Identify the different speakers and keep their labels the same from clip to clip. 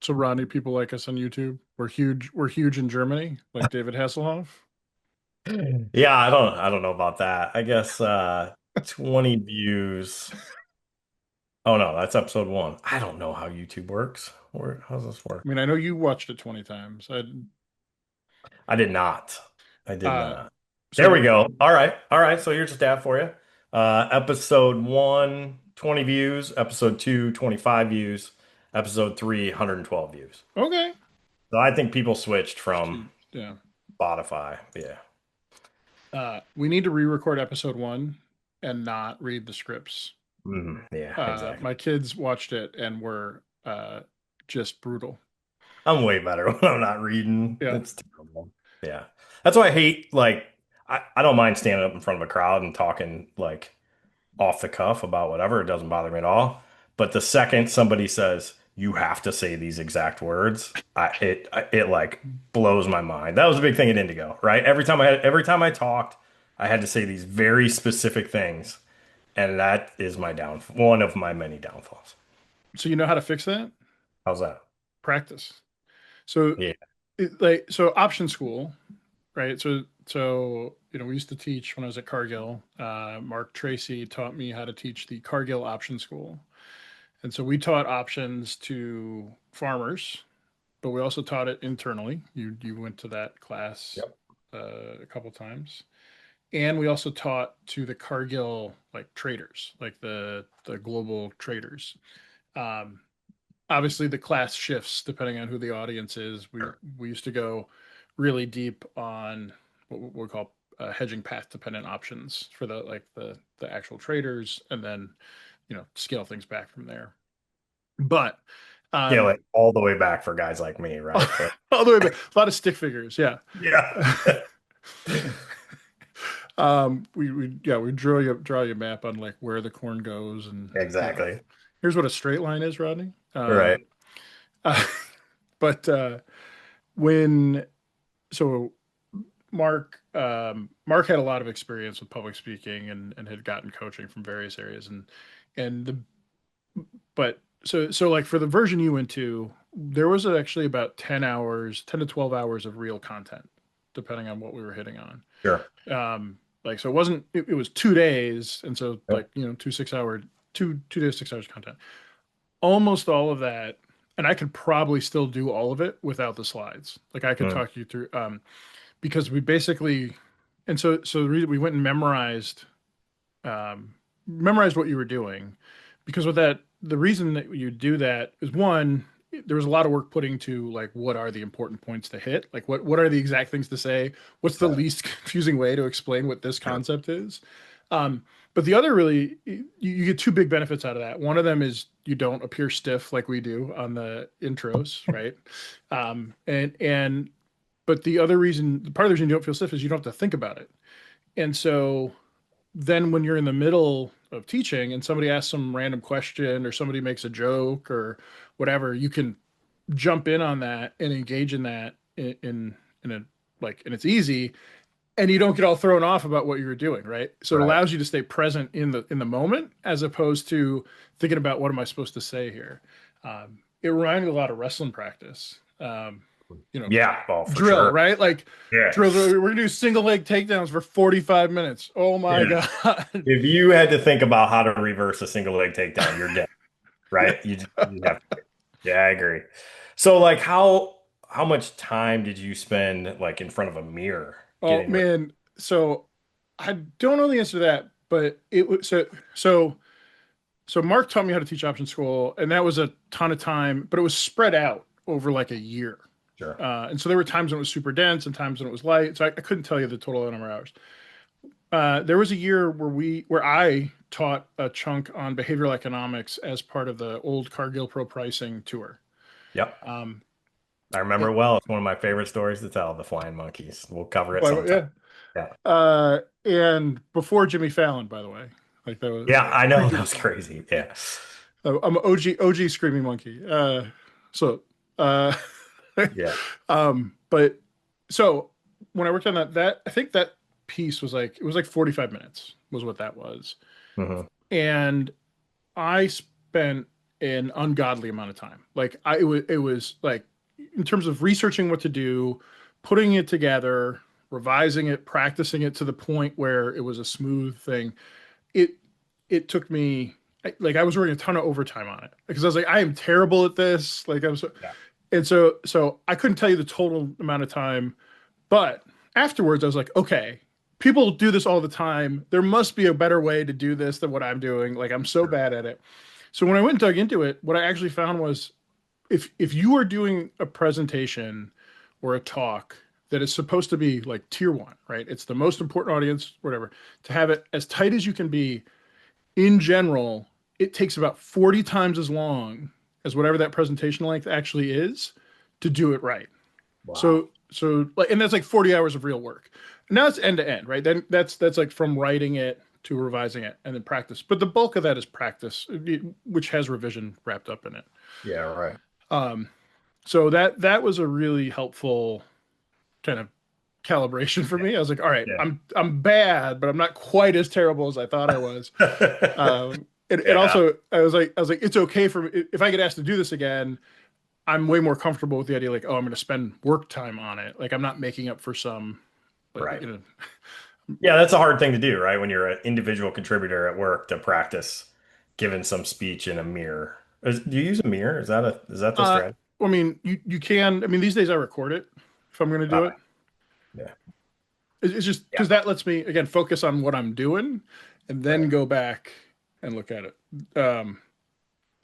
Speaker 1: So Rodney, people like us on YouTube. We're huge. We're huge in Germany, like David Hasselhoff.
Speaker 2: Yeah, I don't know about that. I guess 20 views. Oh no, that's episode one. I don't know how YouTube works. How's this
Speaker 1: I
Speaker 2: work?
Speaker 1: mean, I know you watched it 20 times.
Speaker 2: I did not. I did
Speaker 1: Uh,
Speaker 2: not. There we
Speaker 1: so
Speaker 2: go. All right. All right. So here's a stat for you. Episode one, 20 views. Episode two, 25 views. Episode three, 112 views.
Speaker 1: okay.
Speaker 2: So I think people switched from
Speaker 1: Yeah.
Speaker 2: Spotify. Yeah.
Speaker 1: We need to re-record episode one and not read the scripts.
Speaker 2: Yeah, exactly.
Speaker 1: My kids watched it and were just brutal.
Speaker 2: I'm way better when I'm not reading.
Speaker 1: Yeah.
Speaker 2: It's terrible. Yeah. That's why I hate I don't mind standing up in front of a crowd and talking like off the cuff about whatever. It doesn't bother me at all. But the second somebody says you have to say these exact words, it like blows my mind. That was a big thing at Indigo, right? Every time I talked, I had to say these very specific things, and that is one of my many downfalls.
Speaker 1: So you know how to fix that?
Speaker 2: How's that?
Speaker 1: Practice. So
Speaker 2: Yeah.
Speaker 1: option school, right? So we used to teach when I was at Cargill. Mark Tracy taught me how to teach the Cargill option school. And so we taught options to farmers, but we also taught it internally. You went to that class
Speaker 2: Yep.
Speaker 1: a couple times. And we also taught to the Cargill like traders, like the global traders. Um, Obviously the class shifts depending on who the audience is. We used to go really deep on what we call hedging path dependent options for the actual traders, and then scale things back from there. But
Speaker 2: Scale
Speaker 1: um,
Speaker 2: it all the way back for guys like me, right? But
Speaker 1: all the way back, a lot of stick figures, yeah.
Speaker 2: yeah.
Speaker 1: We draw you a map on like where the corn goes, and
Speaker 2: Exactly.
Speaker 1: here's what a straight line is, Rodney.
Speaker 2: Right.
Speaker 1: Uh, but when so Mark had a lot of experience with public speaking and had gotten coaching from various areas, and the but so like for the version you went to, there was actually about 10 hours, 10 to 12 hours of real content, depending on what we were hitting on.
Speaker 2: Sure.
Speaker 1: Like so it was 2 days, and so
Speaker 2: Yep.
Speaker 1: like 2 6 hour, two days, 6 hours of content. Almost all of that, and I could probably still do all of it without the slides. Like I could
Speaker 2: Mm.
Speaker 1: talk you through because we basically, and so the reason we went and memorized what you were doing, because with that, the reason that you do that is one, there was a lot of work putting to like what are the important points to hit, like what are the exact things to say, what's the
Speaker 2: Right.
Speaker 1: least confusing way to explain what this
Speaker 2: Sure.
Speaker 1: concept is. But the other really, you get two big benefits out of that. One of them is you don't appear stiff like we do on the intros, right? And but the other reason, part of the reason you don't feel stiff is you don't have to think about it. And so then when you're in the middle of teaching and somebody asks some random question or somebody makes a joke or whatever, you can jump in on that and engage in that in a like, and it's easy, and you don't get all thrown off about what you were doing, right? So it
Speaker 2: Right.
Speaker 1: allows you to stay present in the moment as opposed to thinking about what am I supposed to say here. It reminded me a lot of wrestling practice. You know,
Speaker 2: Yeah. Oh, for
Speaker 1: drill,
Speaker 2: sure.
Speaker 1: right? Like
Speaker 2: Yeah.
Speaker 1: drill. We're gonna do single leg takedowns for 45 minutes. Oh my
Speaker 2: Yeah.
Speaker 1: god.
Speaker 2: If you had to think about how to reverse a single leg takedown, you're dead, right? You have to. Yeah, I agree. So like how much time did you spend like in front of a mirror
Speaker 1: Oh
Speaker 2: getting ready?
Speaker 1: man. So I don't know the answer to that, but it was so Mark taught me how to teach option school, and that was a ton of time, but it was spread out over like a year.
Speaker 2: Sure.
Speaker 1: And so there were times when it was super dense and times when it was light. So I couldn't tell you the total number of hours. There was a year where I taught a chunk on behavioral economics as part of the old Cargill Pro pricing tour.
Speaker 2: Yep.
Speaker 1: Um,
Speaker 2: I remember it well. It's one of my favorite stories to tell, the flying monkeys. We'll cover it sometime.
Speaker 1: yeah.
Speaker 2: Yeah.
Speaker 1: And before Jimmy Fallon, by the way, like that was
Speaker 2: Yeah, I
Speaker 1: pre
Speaker 2: know. That
Speaker 1: Jimmy
Speaker 2: was
Speaker 1: Fallon.
Speaker 2: crazy. Yeah.
Speaker 1: I'm OG screaming monkey. So uh,
Speaker 2: Yeah.
Speaker 1: but so when I worked on that I think that piece was like it was like 45 minutes was what that was.
Speaker 2: Hmm.
Speaker 1: And I spent an ungodly amount of time. Like it was like in terms of researching what to do, putting it together, revising it, practicing it to the point where it was a smooth thing. It it took me like I was working a ton of overtime on it because I was like I am terrible at this. Like I'm so
Speaker 2: Yeah.
Speaker 1: and so I couldn't tell you the total amount of time, but afterwards I was like, okay, people do this all the time. There must be a better way to do this than what I'm doing. Like I'm so
Speaker 2: Sure.
Speaker 1: bad at it. So when I went and dug into it, what I actually found was if you are doing a presentation or a talk that is supposed to be like tier one, right? It's the most important audience, whatever, to have it as tight as you can be in general, it takes about 40 times as long as whatever that presentation length actually is to do it right.
Speaker 2: Wow.
Speaker 1: So like, and that's like 40 hours of real work. Now it's end to end, right? Then that's like from writing it to revising it and then practice. But the bulk of that is practice, which has revision wrapped up in it.
Speaker 2: Yeah, right.
Speaker 1: Um, so that was a really helpful kind of calibration for me. I was like, all right,
Speaker 2: Yeah.
Speaker 1: I'm bad, but I'm not quite as terrible as I thought I was.
Speaker 2: Yeah.
Speaker 1: And
Speaker 2: Yeah.
Speaker 1: also I was like, it's okay for me if I get asked to do this again. I'm way more comfortable with the idea, like, oh, I'm going to spend work time on it. Like, I'm not making up for some, like,
Speaker 2: Right. Yeah, that's a hard thing to do, right? When you're an individual contributor at work to practice giving some speech in a mirror. Do you use a mirror? Is that the
Speaker 1: uh,
Speaker 2: strategy?
Speaker 1: I mean, you can. I mean, these days I record it if I'm going to do
Speaker 2: Okay.
Speaker 1: it.
Speaker 2: Yeah.
Speaker 1: It's just
Speaker 2: Yeah.
Speaker 1: because that lets me again focus on what I'm doing, and then
Speaker 2: Right.
Speaker 1: go back and look at it. I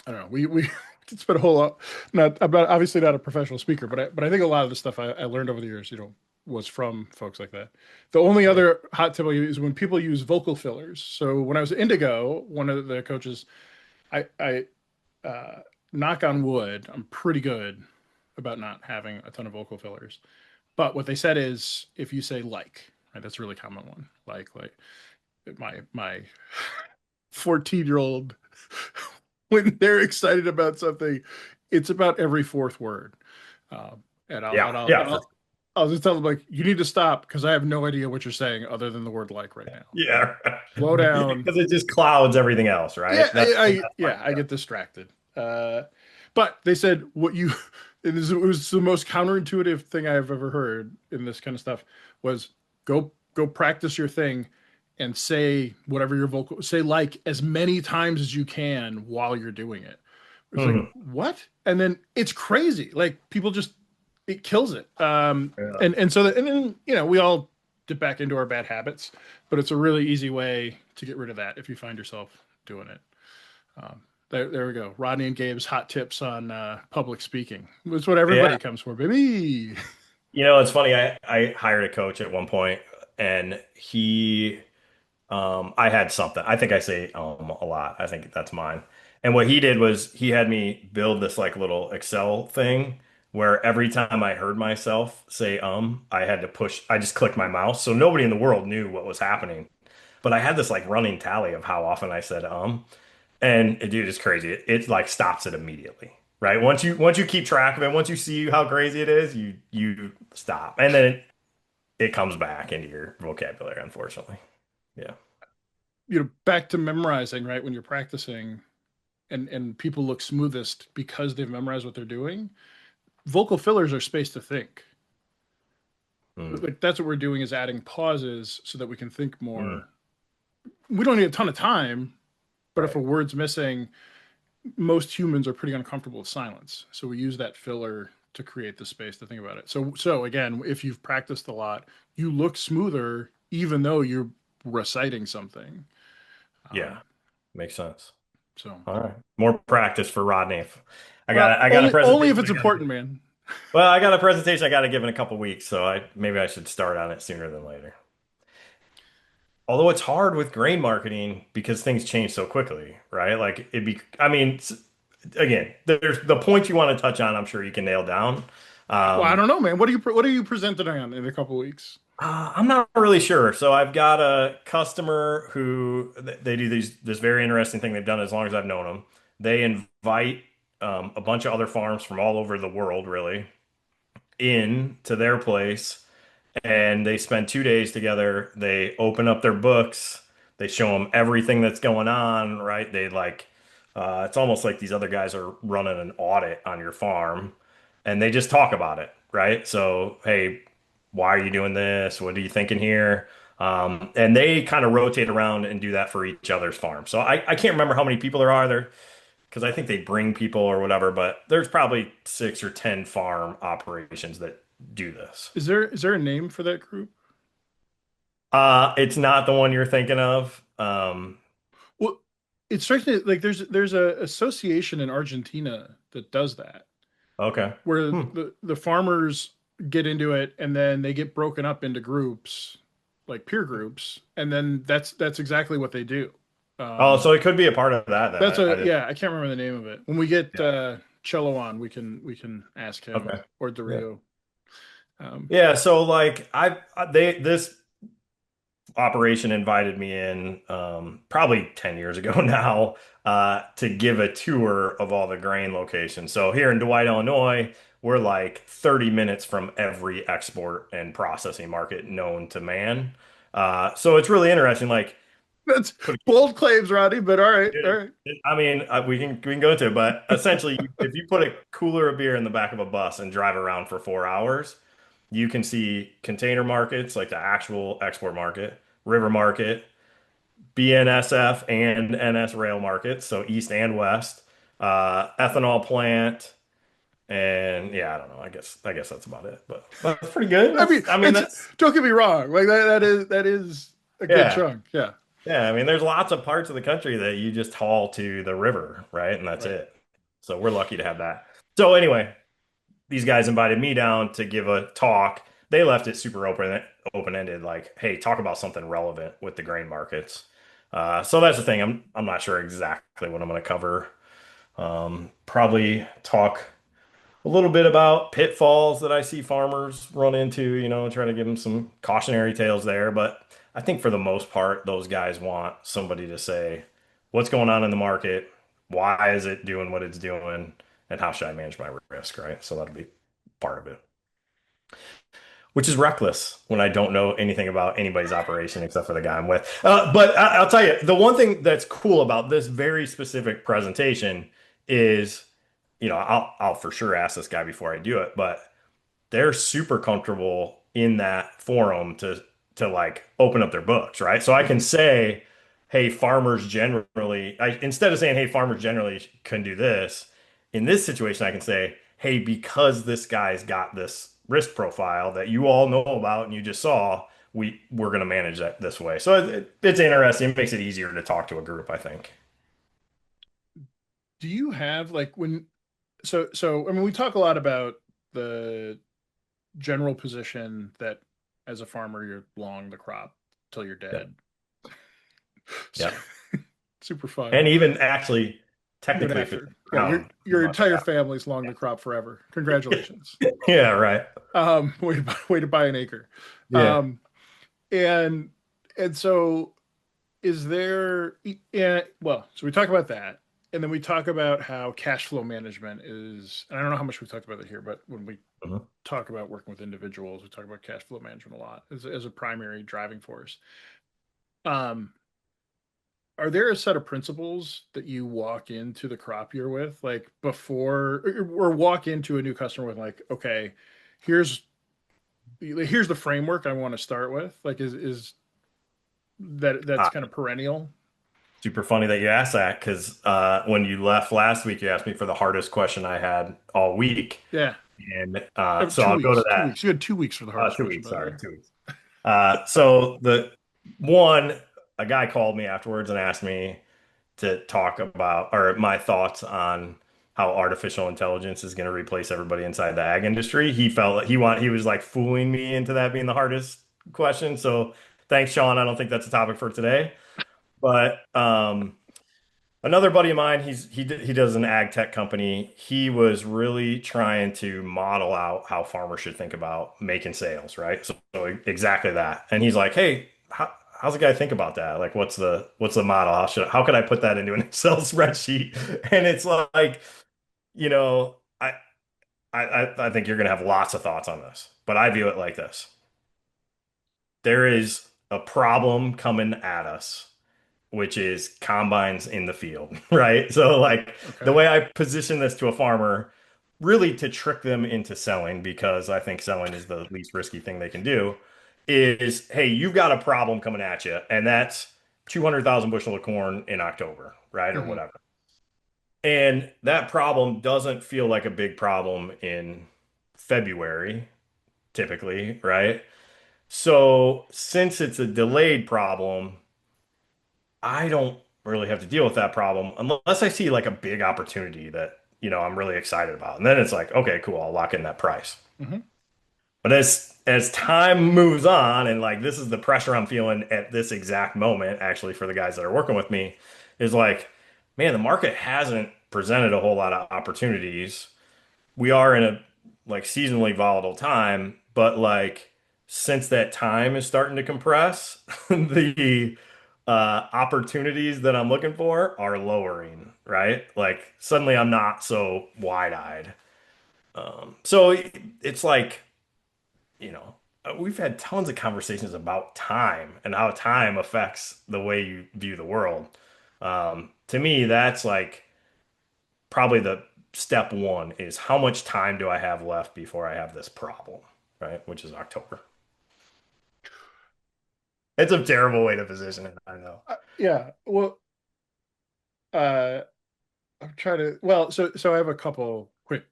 Speaker 1: don't know. We it's been a whole lot. Not I'm not obviously not a professional speaker, but I think a lot of the stuff I learned over the years, was from folks like that. The only
Speaker 2: Yeah.
Speaker 1: other hot tip I use is when people use vocal fillers. So when I was at Indigo, one of the coaches, I knock on wood, I'm pretty good about not having a ton of vocal fillers. But what they said is if you say like, right, that's a really common one. Like my 14-year-old when they're excited about something, it's about every fourth word. And I'll
Speaker 2: Yeah.
Speaker 1: and I'll
Speaker 2: Yeah.
Speaker 1: and I'll just tell them like, you need to stop because I have no idea what you're saying other than the word like right now.
Speaker 2: Yeah.
Speaker 1: Slow down.
Speaker 2: Because it just clouds everything else,
Speaker 1: Yeah,
Speaker 2: right? That's the best part.
Speaker 1: I get distracted. But they said what you it was the most counterintuitive thing I've ever heard in this kind of stuff was go practice your thing and say whatever your vocal say like as many times as you can while you're doing it. It's like
Speaker 2: Mhm.
Speaker 1: what? And then it's crazy. Like people just it kills it.
Speaker 2: Yeah.
Speaker 1: And so that and then we all dip back into our bad habits, but it's a really easy way to get rid of that if you find yourself doing it. There we go. Rodney and Gabe's hot tips on public speaking. It's what
Speaker 2: Yeah.
Speaker 1: everybody comes for, baby.
Speaker 2: It's funny. I hired a coach at one point, and I had something. I think I say a lot. I think that's mine. And what he did was he had me build this like little Excel thing where every time I heard myself say I had to push, I just clicked my mouse. So nobody in the world knew what was happening. But I had this like running tally of how often I said. And dude, it's crazy. It like stops it immediately, right? Once you keep track of it, once you see how crazy it is, you stop, and then it comes back into your vocabulary, unfortunately. Yeah.
Speaker 1: Back to memorizing, right? When you're practicing and people look smoothest because they've memorized what they're doing. Vocal fillers are space to think.
Speaker 2: Mm,
Speaker 1: Like that's what we're doing is adding pauses so that we can think
Speaker 2: mm,
Speaker 1: more. We don't need a ton of time, but if
Speaker 2: right.
Speaker 1: a word's missing, most humans are pretty uncomfortable with silence. So we use that filler to create the space to think about it. So again, if you've practiced a lot, you look smoother even though you're reciting something.
Speaker 2: Yeah,
Speaker 1: Um,
Speaker 2: makes sense.
Speaker 1: so
Speaker 2: All right, more practice for Rodney. I got
Speaker 1: well,
Speaker 2: a, I got a
Speaker 1: only
Speaker 2: presentation.
Speaker 1: if it's important, man.
Speaker 2: Well, I got a presentation I got to give in a couple weeks, so maybe I should start on it sooner than later. Although it's hard with grain marketing because things change so quickly, right? Like I mean, again, there's the points you want to touch on, I'm sure you can nail down.
Speaker 1: Well, I
Speaker 2: Um,
Speaker 1: don't know, man. What are you presenting on in a couple weeks?
Speaker 2: I'm not really sure. So I've got a customer who they do this very interesting thing they've done as long as I've known them. They invite a bunch of other farms from all over the world, really, in to their place, and they spend 2 days together. They open up their books. They show them everything that's going on, right? They like It's almost like these other guys are running an audit on your farm and they just talk about it, right? So, hey, why are you doing this? What are you thinking here? And they kind of rotate around and do that for each other's farm. So I can't remember how many people there are there because I think they bring people or whatever, but there's probably 6 or 10 farm operations that do this.
Speaker 1: Is there a name for that group?
Speaker 2: It's not the one you're thinking of.
Speaker 1: Well, it strikes me like there's a association in Argentina that does that,
Speaker 2: Okay.
Speaker 1: where
Speaker 2: Hmm.
Speaker 1: the farmers get into it and then they get broken up into groups, like peer groups, and then that's exactly what they do.
Speaker 2: Oh,
Speaker 1: Um,
Speaker 2: so it could be a part of that then.
Speaker 1: that's
Speaker 2: I
Speaker 1: a
Speaker 2: didn't.
Speaker 1: yeah, I can't remember the name of it. When we get
Speaker 2: Yeah.
Speaker 1: Cello on, we can ask him
Speaker 2: Okay.
Speaker 1: or
Speaker 2: Yeah.
Speaker 1: Dorito. Um,
Speaker 2: Yeah. So like they this operation invited me in probably 10 years ago now to give a tour of all the grain locations. So here in Dwight, Illinois, we're like 30 minutes from every export and processing market known to man. So it's really interesting. Like,
Speaker 1: that's
Speaker 2: put
Speaker 1: bold claims, Roddy, but all right.
Speaker 2: I mean, we can go into it, but essentially, if you put a cooler of beer in the back of a bus and drive around for 4 hours, you can see container markets like the actual export market, river market, BNSF and NS rail markets, so east and west, ethanol plant, and yeah, I don't know. I guess that's about it, but it's pretty good.
Speaker 1: I mean,
Speaker 2: I mean,
Speaker 1: it's
Speaker 2: that's
Speaker 1: don't get me wrong, like that is a good
Speaker 2: yeah.
Speaker 1: chunk. Yeah,
Speaker 2: Yeah, I mean, there's lots of parts of the country that you just haul to the river, right? And that's
Speaker 1: right.
Speaker 2: it. So we're lucky to have that. So anyway, these guys invited me down to give a talk. They left it super open-ended, like, hey, talk about something relevant with the grain markets. So that's the thing. I'm not sure exactly what I'm going to cover. Probably talk a little bit about pitfalls that I see farmers run into, try to give them some cautionary tales there. But I think for the most part, those guys want somebody to say, what's going on in the market? Why is it doing what it's doing? And how should I manage my risk, right? So that'll be part of it, which is reckless when I don't know anything about anybody's operation except for the guy I'm with. But I'll tell you, the one thing that's cool about this very specific presentation is, I'll for sure ask this guy before I do it, but they're super comfortable in that forum to like open up their books, right? So I can
Speaker 1: Mhm.
Speaker 2: say, hey, farmers generally, instead of saying, hey, farmers generally can do this, in this situation, I can say, hey, because this guy's got this risk profile that you all know about and you just saw, we're going to manage that this way. So it's interesting. It makes it easier to talk to a group, I think.
Speaker 1: Do you have like when so I mean we talk a lot about the general position that as a farmer you're long the crop till you're
Speaker 2: Yeah.
Speaker 1: dead. So,
Speaker 2: Yeah.
Speaker 1: super fun.
Speaker 2: And even actually,
Speaker 1: Even
Speaker 2: technically, if it's
Speaker 1: after. Yeah, your
Speaker 2: around pretty
Speaker 1: your
Speaker 2: much
Speaker 1: entire
Speaker 2: after.
Speaker 1: family's long the crop forever. Congratulations.
Speaker 2: Yeah, right.
Speaker 1: Way to buy an acre.
Speaker 2: Yeah.
Speaker 1: Um, and and so is there yeah, well, so we talk about that, and then we talk about how cash flow management is, and I don't know how much we talked about it here, but when we
Speaker 2: Mhm.
Speaker 1: talk about working with individuals, we talk about cash flow management a lot as a primary driving force. Um, are there a set of principles that you walk into the crop year with, like before, or walk into a new customer with, like, okay, here's here's the framework I want to start with, like is that's
Speaker 2: Ah,
Speaker 1: kind of perennial?
Speaker 2: super funny that you asked that because when you left last week, you asked me for the hardest question I had all week.
Speaker 1: Yeah.
Speaker 2: And so
Speaker 1: Two
Speaker 2: I'll go to
Speaker 1: weeks. 2 weeks. You had 2 weeks for the hardest
Speaker 2: 2 weeks.
Speaker 1: question, by the way.
Speaker 2: Sorry, 2 weeks. So the one, a guy called me afterwards and asked me to talk about or my thoughts on how artificial intelligence is going to replace everybody inside the ag industry. He felt like he was like fooling me into that being the hardest question. So thanks, Sean. I don't think that's a topic for today. But another buddy of mine, he does an ag tech company. He was really trying to model out how farmers should think about making sales, right? So exactly that. And he's like, "Hey, how's a guy think about that? Like, what's the model? How could I put that into an Excel spreadsheet?" And it's like, you know, I think you're gonna have lots of thoughts on this, but I view it like this. There is a problem coming at us which is combines in the field, right? So like the
Speaker 1: Okay.
Speaker 2: way I position this to a farmer, really to trick them into selling, because I think selling is the least risky thing they can do, is hey, you've got a problem coming at you, and that's 200,000 bushel of corn in October, right? Or
Speaker 1: Hmm.
Speaker 2: whatever. And that problem doesn't feel like a big problem in February, typically, right? So since it's a delayed problem, I don't really have to deal with that problem unless I see like a big opportunity that, I'm really excited about. And then it's like, okay, cool, I'll lock in that price.
Speaker 1: Hmm.
Speaker 2: But as time moves on, and like this is the pressure I'm feeling at this exact moment, actually, for the guys that are working with me, is like, man, the market hasn't presented a whole lot of opportunities. We are in a like seasonally volatile time, but like since that time is starting to compress, the opportunities that I'm looking for are lowering, right? Like suddenly I'm not so wide-eyed. So it's like, we've had tons of conversations about time and how time affects the way you view the world. To me, that's like probably the step one is how much time do I have left before I have this problem, right? Which is October. It's a terrible way to position it, I know.
Speaker 1: Yeah. Well, uh, I'm trying to. Well, so I have a couple quick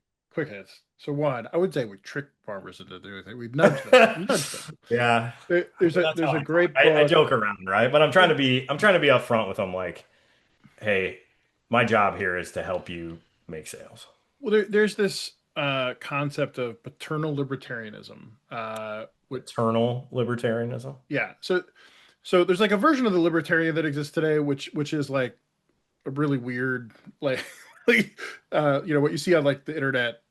Speaker 1: hits. So one, I would say we trick farmers into doing it. We nudge them. We nudge them.
Speaker 2: Yeah, that's how
Speaker 1: There's a
Speaker 2: I talk.
Speaker 1: great
Speaker 2: I
Speaker 1: book.
Speaker 2: joke around, right? But I'm trying to be upfront with them, like, hey, my job here is to help you make sales.
Speaker 1: Well, there's this concept of paternal libertarianism.
Speaker 2: Eternal libertarianism.
Speaker 1: Yeah. So there's like a version of the libertarian that exists today, which is like a really weird, like, what you see on like the internet.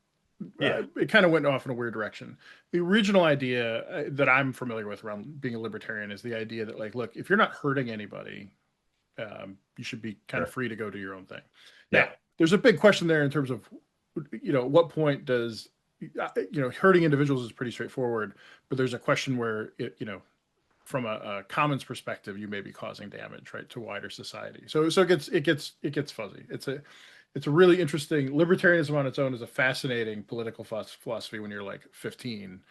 Speaker 2: Yeah,
Speaker 1: It kind of went off in a weird direction. The original idea that I'm familiar with around being a libertarian is the idea that, like, look, if you're not hurting anybody, you should be kind of
Speaker 2: sure.
Speaker 1: free to go do your own thing. Now,
Speaker 2: Yeah,
Speaker 1: there's a big question there in terms of, at what point does, hurting individuals is pretty straightforward, but there's a question where from a commons perspective, you may be causing damage, right, to wider society. So it gets fuzzy. It's a really interesting libertarianism on its own is a fascinating political philosophy when you're like 15,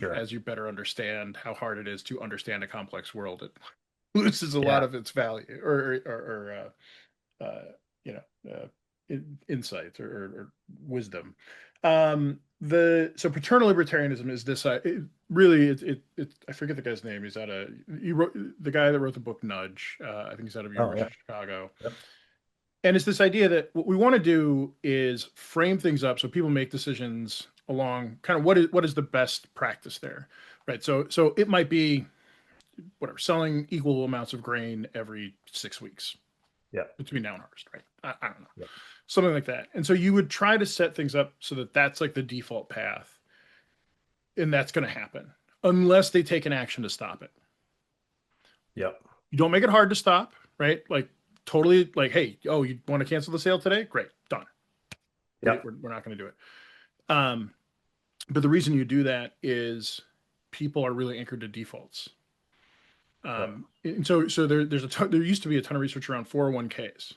Speaker 2: sure.
Speaker 1: as you better understand how hard it is to understand a complex world. It loses a lot
Speaker 2: Yeah,
Speaker 1: of its value or you know insight or wisdom. The so paternal libertarianism is this really I forget the guy's name. He wrote the guy that wrote the book Nudge. I think he's out of
Speaker 2: oh
Speaker 1: University
Speaker 2: yeah,
Speaker 1: of Chicago.
Speaker 2: yep,
Speaker 1: And it's this idea that what we want to do is frame things up so people make decisions along kind of what is the best practice there, right? So it might be whatever, selling equal amounts of grain every 6 weeks
Speaker 2: yep,
Speaker 1: between now and harvest, right? I don't know,
Speaker 2: yep,
Speaker 1: something like that. And so you would try to set things up so that that's like the default path, and that's going to happen unless they take an action to stop it.
Speaker 2: yep,
Speaker 1: You don't make it hard to stop, right? Like totally, like, hey, oh, you want to cancel the sale today? Great, done.
Speaker 2: yep,
Speaker 1: We're not going to do it. Um, but the reason you do that is people are really anchored to defaults.
Speaker 2: yep,
Speaker 1: And so there used to be a ton of research around 401ks.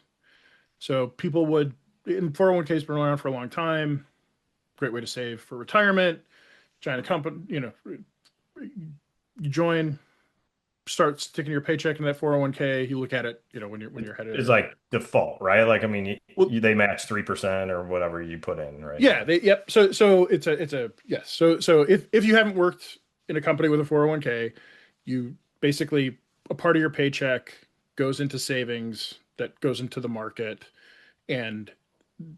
Speaker 1: So people would in 401ks been around for a long time. Great way to save for retirement. Join a company, you join, start sticking your paycheck in that 401k. You look at it, when you're headed
Speaker 2: it's
Speaker 1: in.
Speaker 2: like default, right? Like, I mean,
Speaker 1: Well,
Speaker 2: they match 3% or whatever you put in, right?
Speaker 1: yeah, yep. So it's a yes. So if you haven't worked in a company with a 401k, you basically a part of your paycheck goes into savings that goes into the market, and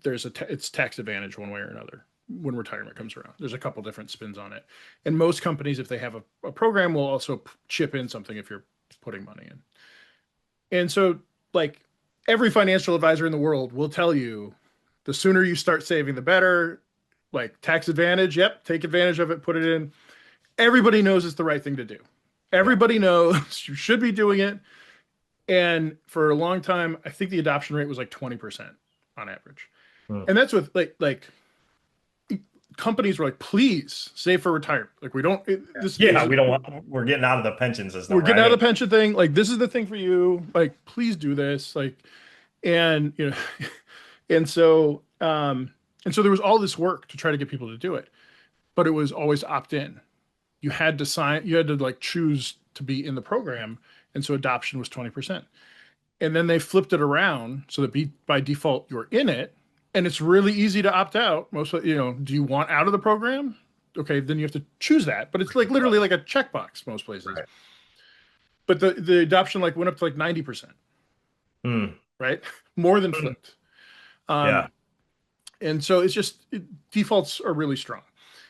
Speaker 1: it's tax advantage one way or another when retirement comes around. There's a couple different spins on it, and most companies, if they have a program, will also chip in something if you're putting money in. And so, like, every financial advisor in the world will tell you, the sooner you start saving, the better. Like tax advantage, yep, take advantage of it, put it in. Everybody knows it's the right thing to do.
Speaker 2: Yeah.
Speaker 1: Everybody knows you should be doing it. And for a long time, I think the adoption rate was like 20% on average.
Speaker 2: Hmm.
Speaker 1: And that's with like companies were like, please save for retirement. Like we don't this
Speaker 2: Yeah,
Speaker 1: is
Speaker 2: we don't want, we're getting out of the pension
Speaker 1: we're
Speaker 2: system,
Speaker 1: getting out
Speaker 2: right?
Speaker 1: of the pension thing. Like this is the thing for you. Like please do this. Like and you know and so there was all this work to try to get people to do it, but it was always opt in. You had to sign. You had to like choose to be in the program, and so adoption was 20%. And then they flipped it around so that by default you're in it, and it's really easy to opt out. Most do you want out of the program? Okay, then you have to choose that, but it's like literally like a checkbox most places.
Speaker 2: Right.
Speaker 1: But the adoption like went up to like 90%,
Speaker 2: Hmm.
Speaker 1: right? More than
Speaker 2: Hmm.
Speaker 1: flipped. Um,
Speaker 2: Yeah.
Speaker 1: and so defaults are really strong.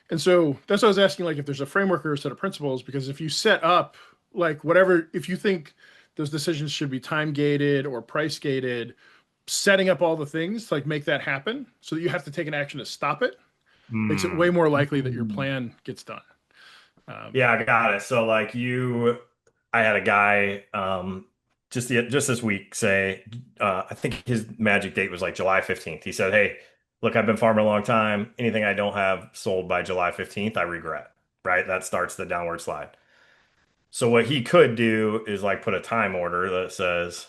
Speaker 1: And so that's what I was asking, like if there's a framework or a set of principles, because if you set up like whatever, if you think those decisions should be time gated or price gated, setting up all the things to like make that happen so that you have to take an action to stop it makes it way
Speaker 2: Hmm.
Speaker 1: more likely that your
Speaker 2: Hmm.
Speaker 1: plan gets done. Um,
Speaker 2: Yeah, I got it. So like I had a guy just this week say I think his magic date was like July 15th. He said, "Hey, look, I've been farming a long time. Anything I don't have sold by July 15th, I regret." Right? That starts the downward slide. So what he could do is like put a time order that says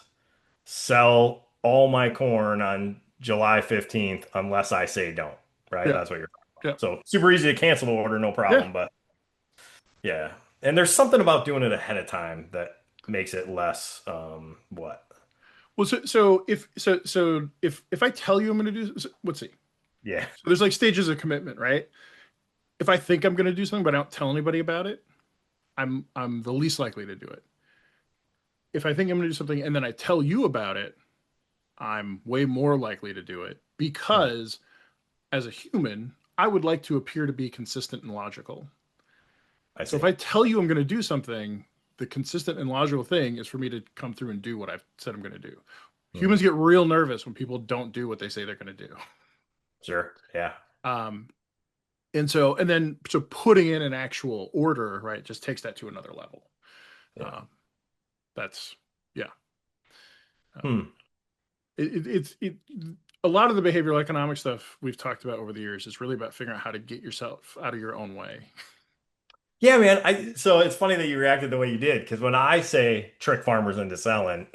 Speaker 2: sell all my corn on July 15th unless I say don't. Right?
Speaker 1: yeah,
Speaker 2: That's what you're talking about.
Speaker 1: yeah.
Speaker 2: So super easy to cancel the order, no
Speaker 1: Yeah.
Speaker 2: problem, but yeah. And there's something about doing it ahead of time that makes it less what?
Speaker 1: Well, so if I tell you I'm going to do, let's see.
Speaker 2: Yeah.
Speaker 1: So there's like stages of commitment, right? If I think I'm going to do something but I don't tell anybody about it, I'm the least likely to do it. If I think I'm going to do something and then I tell you about it, I'm way more likely to do it
Speaker 2: Hmm.
Speaker 1: because as a human, I would like to appear to be consistent and logical.
Speaker 2: I
Speaker 1: So if
Speaker 2: see.
Speaker 1: I tell you I'm going to do something, the consistent and logical thing is for me to come through and do what I've said I'm going to do.
Speaker 2: Hmm.
Speaker 1: Humans get real nervous when people don't do what they say they're going to do.
Speaker 2: Sure. Yeah.
Speaker 1: Um, and so putting in an actual order, right, just takes that to another level.
Speaker 2: Yeah.
Speaker 1: Um, that's yeah. Um,
Speaker 2: Hmm.
Speaker 1: it a lot of the behavioral economic stuff we've talked about over the years is really about figuring out how to get yourself out of your own way.
Speaker 2: Yeah, man. So it's funny that you reacted the way you did because when I say trick farmers into selling,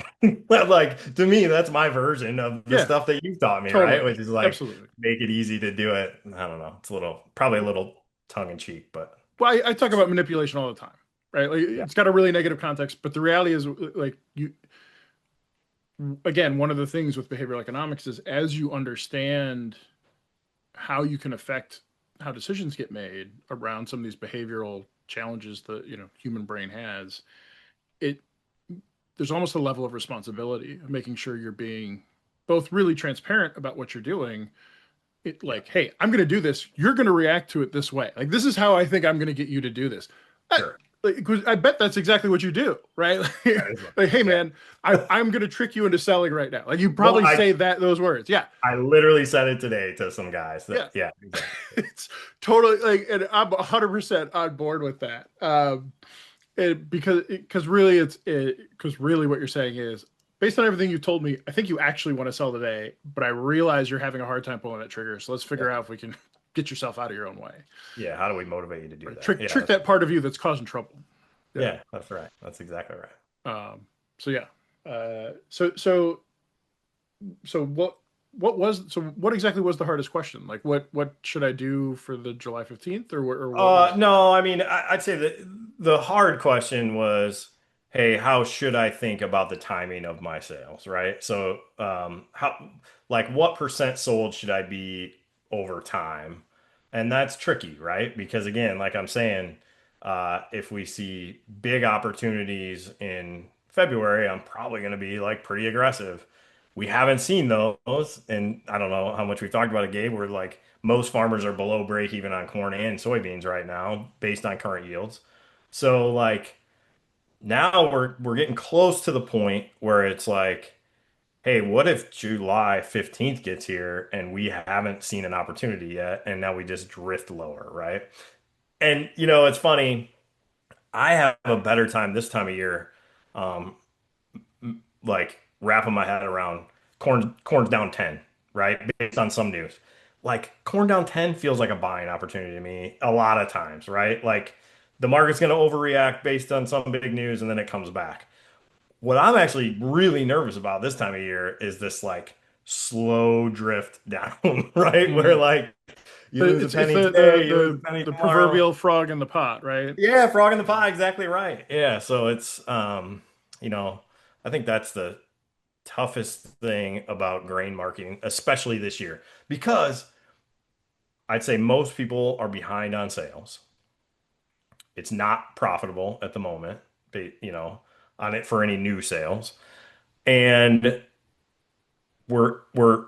Speaker 2: like to me, that's my version of the
Speaker 1: Yeah,
Speaker 2: stuff that you taught me, right?
Speaker 1: totally,
Speaker 2: Which is like
Speaker 1: absolutely.
Speaker 2: make it easy to do it. I don't know. It's probably a little tongue in cheek, but
Speaker 1: Well, I talk about manipulation all the time, right? Like
Speaker 2: yeah,
Speaker 1: it's got a really negative context, but the reality is, like you, again, one of the things with behavioral economics is as you understand how you can affect how decisions get made around some of these behavioral challenges the human brain has, it there's almost a level of responsibility of making sure you're being both really transparent about what you're doing.
Speaker 2: yeah,
Speaker 1: Like, hey, I'm going to do this. You're going to react to it this way. Like, this is how I think I'm going to get you to do this. I,
Speaker 2: sure.
Speaker 1: like, 'cause I bet that's exactly what you do, right?
Speaker 2: That is what,
Speaker 1: Like, hey,
Speaker 2: yeah.
Speaker 1: man, I'm going to trick you into selling right now. Like, you
Speaker 2: Well,
Speaker 1: probably say those words. Yeah,
Speaker 2: I literally said it today to some guys that
Speaker 1: yeah.
Speaker 2: yeah, exactly.
Speaker 1: It's totally like, and I'm 100% on board with that. Because really because really what you're saying is based on everything you told me, I think you actually want to sell today, but I realize you're having a hard time pulling that trigger. So let's
Speaker 2: Yeah.
Speaker 1: figure out if we can get yourself out of your own way.
Speaker 2: Yeah, how do we motivate you to do
Speaker 1: Right?
Speaker 2: that?
Speaker 1: Trick that part of you that's causing trouble. Yeah.
Speaker 2: Yeah, that's right. That's exactly right.
Speaker 1: So yeah. So what exactly was the hardest question? Like what should I do for the July 15th or what was
Speaker 2: No, I mean, I'd say that the hard question was, hey, how should I think about the timing of my sales, right? So, like, what percent sold should I be over time? And that's tricky, right? Because again, like I'm saying, if we see big opportunities in February, I'm probably going to be like pretty aggressive. We haven't seen those, and I don't know how much we've talked about it, Gabe. We're like most farmers are below break even on corn and soybeans right now based on current yields. So like now we're getting close to the point where it's like, hey, what if July 15th gets here and we haven't seen an opportunity yet and now we just drift lower, right? And it's funny, I have a better time this time of year um like wrapping my head around corn's down 10, right? Based on some news. like corn down 10 feels like a buying opportunity to me a lot of times, right? Like the market's going to overreact based on some big news and then it comes back. What I'm actually really nervous about this time of year is this like slow drift down, right? Where
Speaker 1: Mhm.
Speaker 2: like you lose a
Speaker 1: It's
Speaker 2: penny
Speaker 1: the
Speaker 2: today, you lose a penny
Speaker 1: the
Speaker 2: tomorrow.
Speaker 1: proverbial frog in the pot, right?
Speaker 2: Yeah, frog in the pie, exactly right. Yeah, so it's you know, I think that's the toughest thing about grain marketing, especially this year, because I'd say most people are behind on sales. It's not profitable at the moment, on it for any new sales. And we're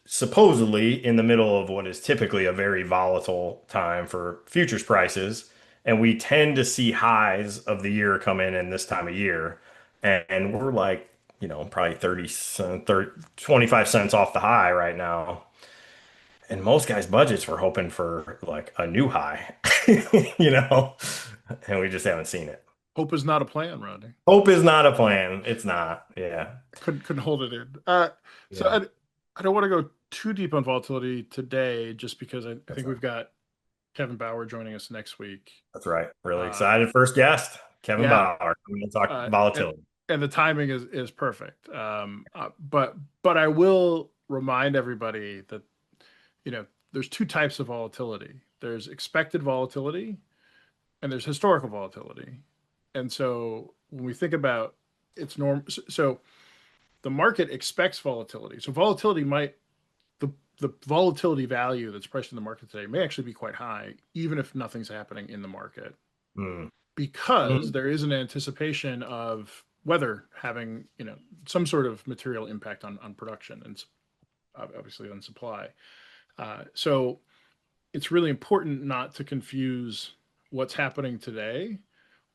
Speaker 2: supposedly in the middle of what is typically a very volatile time for futures prices, and we tend to see highs of the year come in this time of year, and we're like, probably 30 cents, 30, 25 cents off the high right now. And most guys' budgets were hoping for like a new high, you know, and we just haven't seen it.
Speaker 1: Hope is not a plan, Rodney.
Speaker 2: Hope is not a plan. It's not. Yeah.
Speaker 1: Couldn't hold it in. So
Speaker 2: Yeah.
Speaker 1: I don't want to go too deep on volatility today, just because I
Speaker 2: That's
Speaker 1: think
Speaker 2: right.
Speaker 1: we've got Kevin Bauer joining us next week.
Speaker 2: That's right. Really
Speaker 1: Uh,
Speaker 2: excited. First guest, Kevin
Speaker 1: yeah,
Speaker 2: Bauer. We're going to talk
Speaker 1: uh, and
Speaker 2: volatility.
Speaker 1: and the timing is perfect. But I will remind everybody that there's two types of volatility. There's expected volatility and there's historical volatility. And so when we think about its norm, so the market expects volatility. So volatility might the volatility value that's priced in the market today may actually be quite high, even if nothing's happening in the market,
Speaker 2: Mm.
Speaker 1: because
Speaker 2: Mm.
Speaker 1: there is an anticipation of weather having some sort of material impact on production and obviously on supply. So it's really important not to confuse what's happening today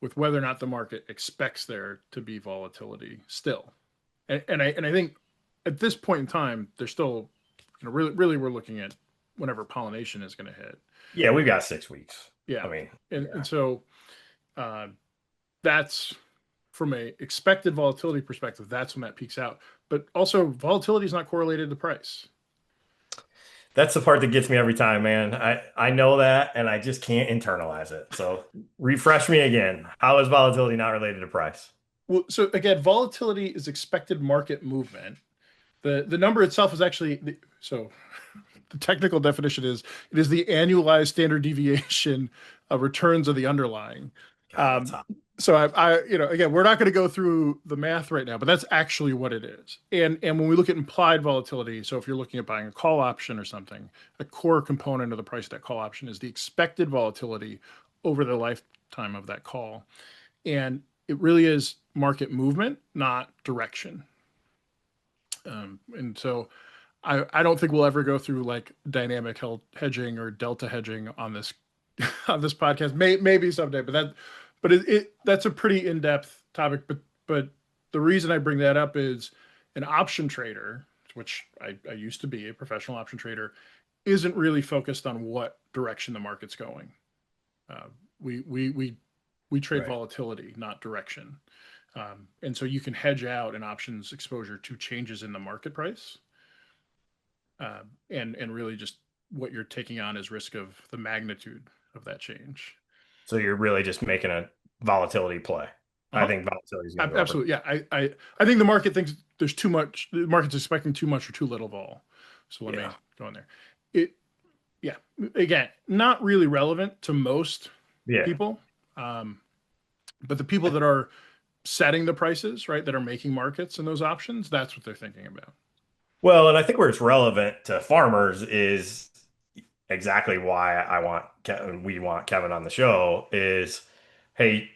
Speaker 1: with whether or not the market expects there to be volatility still. And I think at this point in time, there's still, really we're looking at whenever pollination is going to hit.
Speaker 2: Yeah, we've got 6 weeks. I
Speaker 1: Yeah,
Speaker 2: mean,
Speaker 1: and
Speaker 2: yeah.
Speaker 1: so uh, that's from a expected volatility perspective. That's when that peaks out. But also, volatility is not correlated to price.
Speaker 2: That's the part that gets me every time, man. I know that and I just can't internalize it. So refresh me again. How is volatility not related to price?
Speaker 1: Well, so again, volatility is expected market movement. The number itself is actually so the technical definition is it is the annualized standard deviation of returns of the underlying.
Speaker 2: God, that's
Speaker 1: Um,
Speaker 2: hot.
Speaker 1: so again, we're not going to go through the math right now, but that's actually what it is. And when we look at implied volatility, so if you're looking at buying a call option or something, a core component of the price of that call option is the expected volatility over the lifetime of that call. And it really is market movement, not direction. And so I don't think we'll ever go through like dynamic hedging or delta hedging on this on this podcast. Maybe someday, but that's a pretty in-depth topic. But the reason I bring that up is an option trader, which I used to be a professional option trader, isn't really focused on what direction the market's going. Uh, we we we we trade
Speaker 2: Right.
Speaker 1: volatility, not direction. And so you can hedge out an options exposure to changes in the market price, and really just what you're taking on is risk of the magnitude of that change.
Speaker 2: So you're really just making a volatility play. I
Speaker 1: Uh-huh.
Speaker 2: think volatility is going to go up or
Speaker 1: Absolutely. Yeah. I think the market thinks there's too much. The market's expecting too much or too little vol. So let
Speaker 2: yeah.
Speaker 1: me go in there. It, yeah. Again, not really relevant to most
Speaker 2: Yeah.
Speaker 1: people, but the people that are setting the prices, right, that are making markets and those options, that's what they're thinking about.
Speaker 2: Well, and I think where it's relevant to farmers is exactly why we want Kevin on the show is, hey,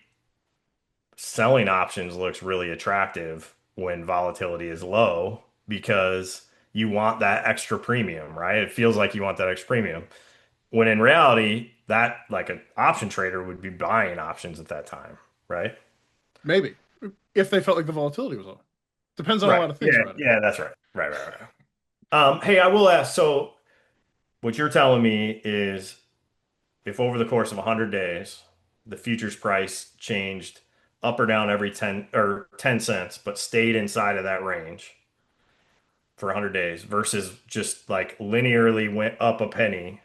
Speaker 2: selling options looks really attractive when volatility is low because you want that extra premium, right? It feels like you want that extra premium. When in reality, that like an option trader would be buying options at that time, right?
Speaker 1: Maybe if they felt like the volatility was low. Depends on a
Speaker 2: Right.
Speaker 1: lot of things,
Speaker 2: Yeah,
Speaker 1: Rodney.
Speaker 2: yeah, that's right. Right. Hey, I will ask, so what you're telling me is if over the course of 100 days, the futures price changed up or down every 10 or 10 cents, but stayed inside of that range for 100 days versus just like linearly went up a penny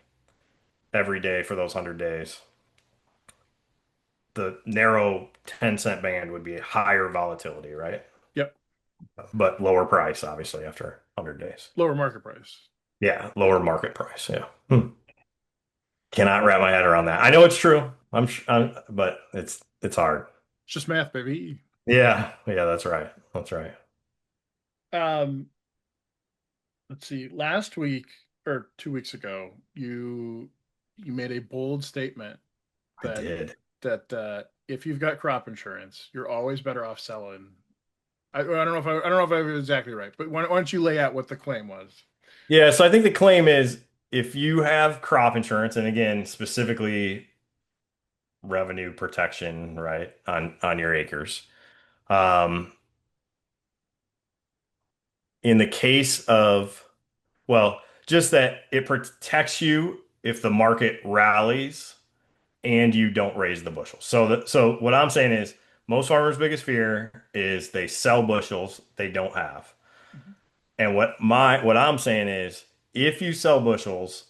Speaker 2: every day for those 100 days, the narrow 10-cent band would be higher volatility, right?
Speaker 1: Yep.
Speaker 2: But lower price, obviously, after 100 days.
Speaker 1: Lower market price.
Speaker 2: Yeah, lower market price. Yeah. Cannot wrap my head around that. I know it's true. But it's hard.
Speaker 1: It's just math, baby.
Speaker 2: Yeah, yeah, that's right. That's right.
Speaker 1: Um, let's see. Last week or 2 weeks ago, you made a bold statement
Speaker 2: I
Speaker 1: that
Speaker 2: did.
Speaker 1: if you've got crop insurance, you're always better off selling. I don't know if I was exactly right, but why don't you lay out what the claim was?
Speaker 2: Yeah, so I think the claim is if you have crop insurance, and again, specifically revenue protection, right, on your acres. Um, in the case of, well, just that it protects you if the market rallies and you don't raise the bushels. So what I'm saying is most farmers' biggest fear is they sell bushels they don't have.
Speaker 1: Mhm.
Speaker 2: And what I'm saying is if you sell bushels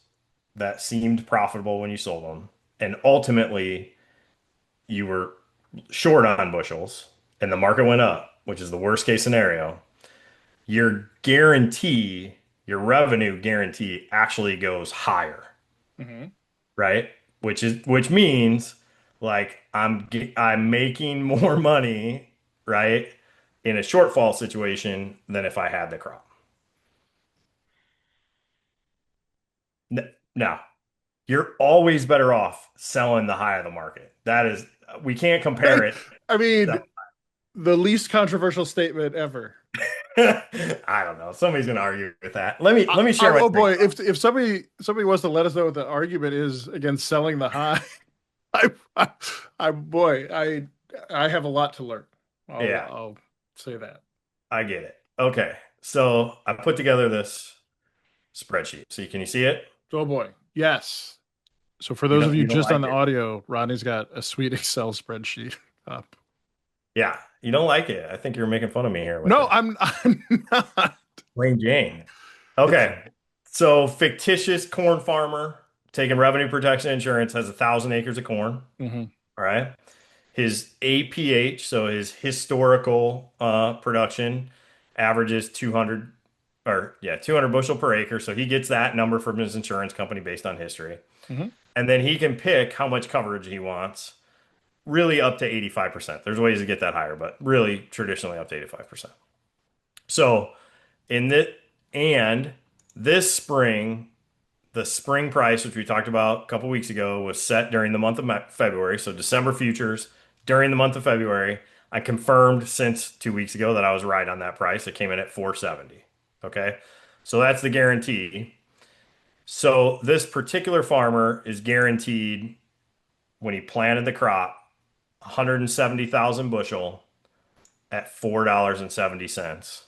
Speaker 2: that seemed profitable when you sold them, and ultimately you were short on bushels and the market went up, which is the worst case scenario, your guarantee, your revenue guarantee actually goes higher,
Speaker 1: Mhm.
Speaker 2: right? Which means like I'm making more money, right, in a shortfall situation than if I had the crop. Now, you're always better off selling the high of the market. That is, we can't compare it.
Speaker 1: I mean, the least controversial statement ever.
Speaker 2: I don't know. Somebody's gonna argue with that. Let me share my
Speaker 1: Oh
Speaker 2: screen.
Speaker 1: boy, if somebody wants to let us know what the argument is against selling the high, I, I, boy, I have a lot to learn.
Speaker 2: Yeah,
Speaker 1: I'll say that.
Speaker 2: I get it. Okay, so I put together this spreadsheet. So can you see it?
Speaker 1: Oh boy, yes. So for
Speaker 2: You
Speaker 1: those of
Speaker 2: don't
Speaker 1: you
Speaker 2: you don't
Speaker 1: just on
Speaker 2: like
Speaker 1: the
Speaker 2: it?
Speaker 1: audio, Rodney's got a sweet Excel spreadsheet up.
Speaker 2: Yeah, you don't like it. I think you're making fun of me here with
Speaker 1: No,
Speaker 2: it.
Speaker 1: I'm not.
Speaker 2: Plain Jane.
Speaker 1: It's
Speaker 2: Okay, so fictitious corn farmer taking revenue protection insurance has 1,000 acres of corn.
Speaker 1: mhm,
Speaker 2: All right. His APH, so his historical production, averages 200 or yeah, 200 bushel per acre. So he gets that number from his insurance company based on history.
Speaker 1: mhm.
Speaker 2: And then he can pick how much coverage he wants, really up to 85%. There's ways to get that higher, but really traditionally up to 85%. So in this and this spring, the spring price, which we talked about a couple weeks ago, was set during the month of February. So December futures during the month of February. I confirmed since 2 weeks ago that I was right on that price. It came in at 470. Okay. So that's the guarantee. So this particular farmer is guaranteed when he planted the crop 170,000 bushel at $4.70,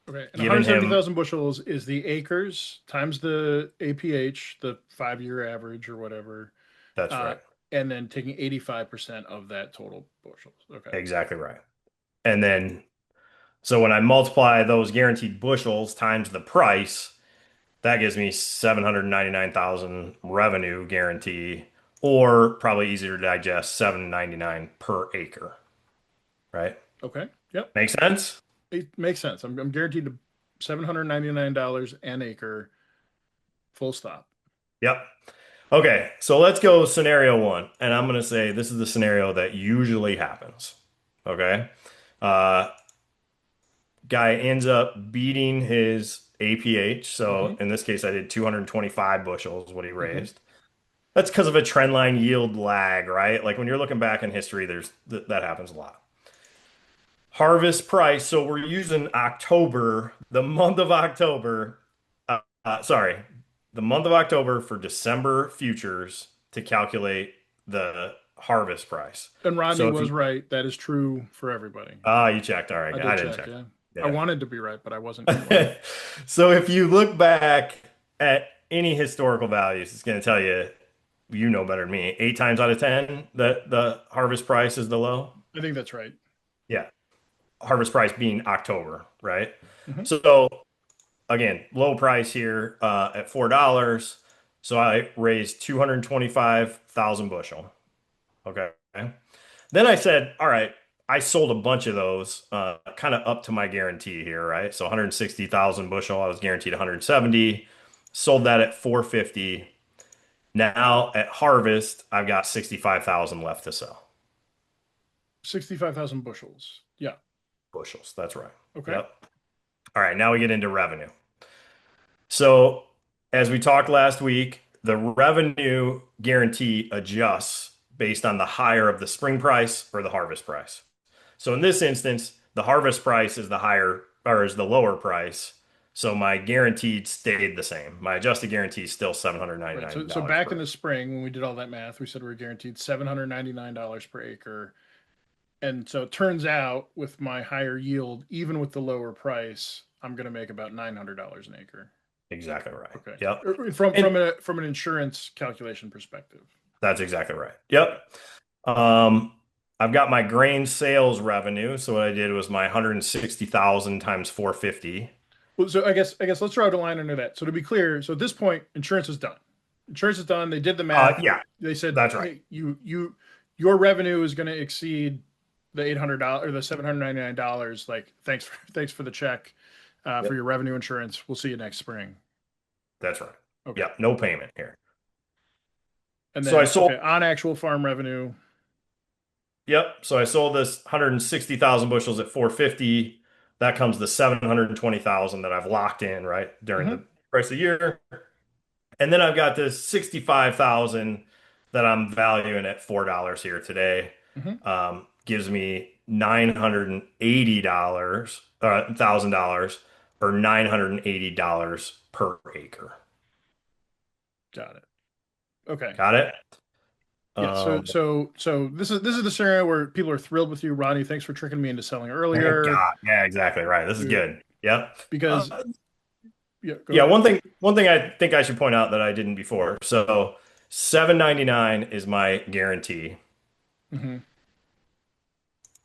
Speaker 1: Okay, and
Speaker 2: giving him
Speaker 1: 170,000 bushels is the acres times the APH, the 5 year average or whatever,
Speaker 2: that's
Speaker 1: uh,
Speaker 2: right.
Speaker 1: and then taking 85% of that total bushels. Okay.
Speaker 2: Exactly right. And then so when I multiply those guaranteed bushels times the price, that gives me 799,000 revenue guarantee, or probably easier to digest, 799 per acre, right?
Speaker 1: Okay. Yep.
Speaker 2: Make sense?
Speaker 1: It makes sense. I'm guaranteed to $799 an acre, full stop.
Speaker 2: Yep. Okay, so let's go scenario one. And I'm going to say this is the scenario that usually happens. Okay. Uh, Guy ends up beating his APH. So
Speaker 1: Hmm.
Speaker 2: in this case, I did 225 bushels, what he
Speaker 1: Hmm.
Speaker 2: raised. That's because of a trend line yield lag, right? Like when you're looking back in history, that happens a lot. Harvest price. So we're using October, the month of October. Sorry, the month of October for December futures to calculate the harvest price.
Speaker 1: And Rodney
Speaker 2: So if
Speaker 1: was
Speaker 2: you
Speaker 1: right. That is true for everybody.
Speaker 2: you checked, all right,
Speaker 1: I
Speaker 2: I
Speaker 1: did
Speaker 2: didn't
Speaker 1: check.
Speaker 2: check.
Speaker 1: Yeah. I
Speaker 2: Yeah.
Speaker 1: wanted to be right, but I wasn't quite.
Speaker 2: So if you look back at any historical values, it's going to tell you, you know better than me, 8 times out of 10, the harvest price is the low.
Speaker 1: I think that's right.
Speaker 2: Yeah. Harvest price being October, right?
Speaker 1: Hmm.
Speaker 2: So again, low price here at $4. So I raised 225,000 bushel. Okay. Then I said, all right, I sold a bunch of those, kind of up to my guarantee here, right? So 160,000 bushel, I was guaranteed 170. Sold that at 450. Now at harvest, I've got 65,000 left to sell.
Speaker 1: 65,000 bushels. Yeah.
Speaker 2: Bushels, that's right.
Speaker 1: Okay.
Speaker 2: Yep. All right, now we get into revenue. So as we talked last week, the revenue guarantee adjusts based on the higher of the spring price or the harvest price. So in this instance, the harvest price is the higher or is the lower price. So my guaranteed stayed the same. My adjusted guarantee is still
Speaker 1: Right. So,
Speaker 2: $799
Speaker 1: back in
Speaker 2: per.
Speaker 1: the spring when we did all that math, we said we were guaranteed $799 per acre. And so it turns out with my higher yield, even with the lower price, I'm going to make about $900 an acre.
Speaker 2: Exactly right.
Speaker 1: Okay.
Speaker 2: Yep.
Speaker 1: From
Speaker 2: And
Speaker 1: an insurance calculation perspective.
Speaker 2: that's exactly right. Yep. Um, I've got my grain sales revenue. So what I did was my 160,000 times 450.
Speaker 1: Well, so I guess let's draw a line under that. So to be clear, so at this point, insurance is done. Insurance is done. They did the math.
Speaker 2: Yeah,
Speaker 1: They said,
Speaker 2: that's right.
Speaker 1: hey, your revenue is going to exceed the $800 or the $799. Like, thanks for the check for
Speaker 2: Yep,
Speaker 1: your revenue insurance. We'll see you next spring.
Speaker 2: that's right.
Speaker 1: Okay.
Speaker 2: Yep, no payment here.
Speaker 1: And
Speaker 2: So I
Speaker 1: then
Speaker 2: sold,
Speaker 1: okay, on actual farm revenue.
Speaker 2: yep, so I sold this 160,000 bushels at 450. That comes to 720,000 that I've locked in, right, during
Speaker 1: Hmm.
Speaker 2: the price of the year. And then I've got this 65,000 that I'm valuing at $4 here today.
Speaker 1: Hmm.
Speaker 2: Gives me $980, $1,000 or $980 per acre.
Speaker 1: Got it. Okay.
Speaker 2: Got it?
Speaker 1: Yeah. So
Speaker 2: Um,
Speaker 1: so so this is the scenario where people are thrilled with you, Ronnie. Thanks for tricking me into selling
Speaker 2: thank
Speaker 1: earlier.
Speaker 2: God. Yeah, exactly right. This is
Speaker 1: Uh,
Speaker 2: good. Yep.
Speaker 1: Because yeah, go
Speaker 2: Yeah,
Speaker 1: ahead.
Speaker 2: one thing I think I should point out that I didn't before. So 799 is my guarantee.
Speaker 1: Hmm.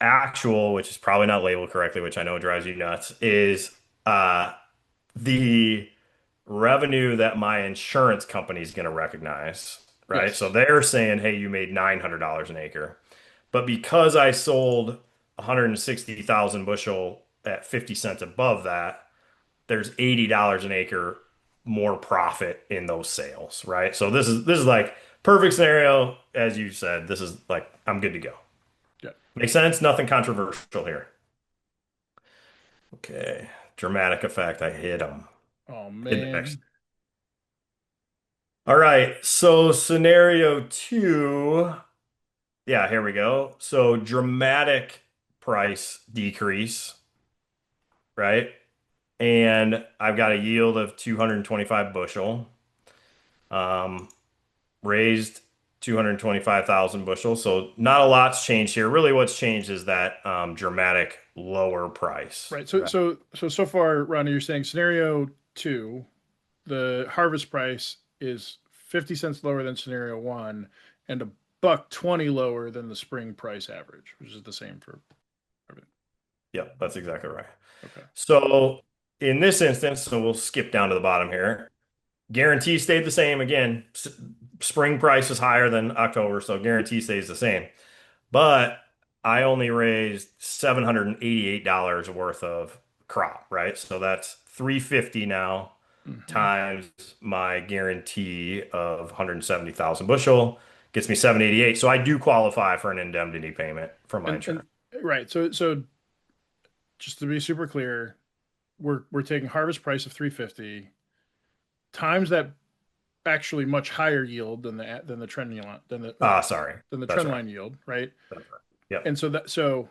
Speaker 2: Actual, which is probably not labeled correctly, which I know drives you nuts, is uh the revenue that my insurance company is going to recognize, right? So
Speaker 1: Yes.
Speaker 2: they're saying, "Hey, you made $900 an acre." But because I sold 160,000 bushel at 50 cents above that, there's $80 an acre more profit in those sales, right? So this is like perfect scenario, as you said. This is like I'm good to go.
Speaker 1: Yeah.
Speaker 2: Makes sense? Nothing controversial here. Okay. Dramatic effect. I hit them.
Speaker 1: Oh
Speaker 2: Hit the next.
Speaker 1: man.
Speaker 2: All right. So scenario two. Yeah, here we go. So dramatic price decrease, right? And I've got a yield of 225 bushel. Um, raised 225,000 bushels. So not a lot's changed here. Really, what's changed is that dramatic lower price.
Speaker 1: Right. So far, Ronnie, you're saying scenario two, the harvest price is 50 cents lower than scenario one, and a buck 20 lower than the spring price average, which is the same for everything.
Speaker 2: Yep, that's exactly right.
Speaker 1: Okay.
Speaker 2: So in this instance, so we'll skip down to the bottom here. Guarantee stayed the same. Again, spring price is higher than October, so guarantee stays the same. But I only raised $788 worth of crop, right? So that's 350 now
Speaker 1: Hmm.
Speaker 2: times my guarantee of 170,000 bushel gets me 788. So I do qualify for an indemnity payment from my
Speaker 1: And
Speaker 2: insurance.
Speaker 1: right. So just to be super clear, we're taking harvest price of 350 times that actually much higher yield than the trend yield
Speaker 2: Sorry.
Speaker 1: than the
Speaker 2: That's
Speaker 1: trend
Speaker 2: right.
Speaker 1: line yield, right?
Speaker 2: That's right. Yep.
Speaker 1: And so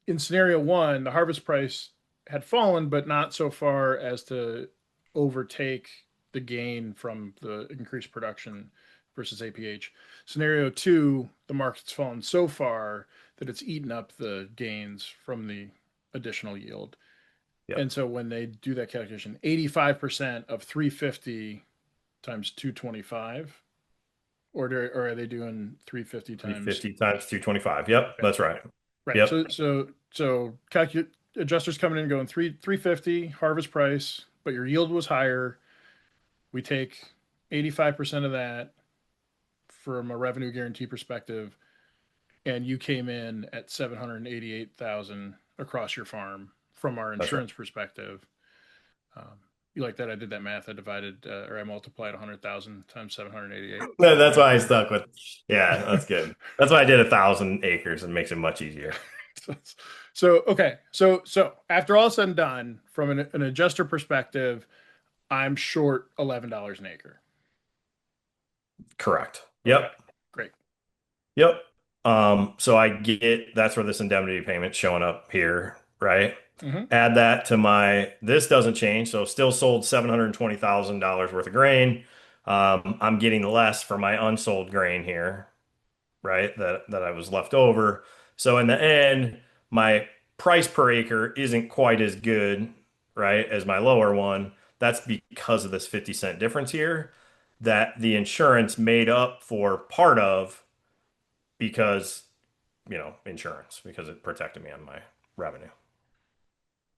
Speaker 1: in scenario one, the harvest price had fallen, but not so far as to overtake the gain from the increased production versus APH. Scenario two, the market's fallen so far that it's eaten up the gains from the additional yield.
Speaker 2: Yep.
Speaker 1: And so when they do that calculation, 85% of 350 times 225, or are they doing 350 times?
Speaker 2: 350 times 225. Yep.
Speaker 1: Okay.
Speaker 2: That's right.
Speaker 1: Right.
Speaker 2: Yep.
Speaker 1: So calculate. adjusters coming in going 350 harvest price, but your yield was higher. We take 85% of that from a revenue guarantee perspective, and you came in at 788,000 across your farm from our
Speaker 2: That's right.
Speaker 1: insurance perspective. Um, you like that? I did that math. I divided or I multiplied 100,000 times 788.
Speaker 2: That's why I stuck with. Yeah, that's good. That's why I did 1,000 acres. It makes it much easier.
Speaker 1: So okay, so after all said and done, from an adjuster perspective, I'm short $11 an acre.
Speaker 2: Correct.
Speaker 1: Okay,
Speaker 2: Yep.
Speaker 1: great.
Speaker 2: Yep. So I get that's where this indemnity payment showing up here, right?
Speaker 1: Hmm.
Speaker 2: Add that to my, this doesn't change. So still sold $720,000 worth of grain. I'm getting less for my unsold grain here, right? That I was left over. So in the end, my price per acre isn't quite as good, right, as my lower one. That's because of this 50 cent difference here that the insurance made up for part of because, insurance, because it protected me on my revenue.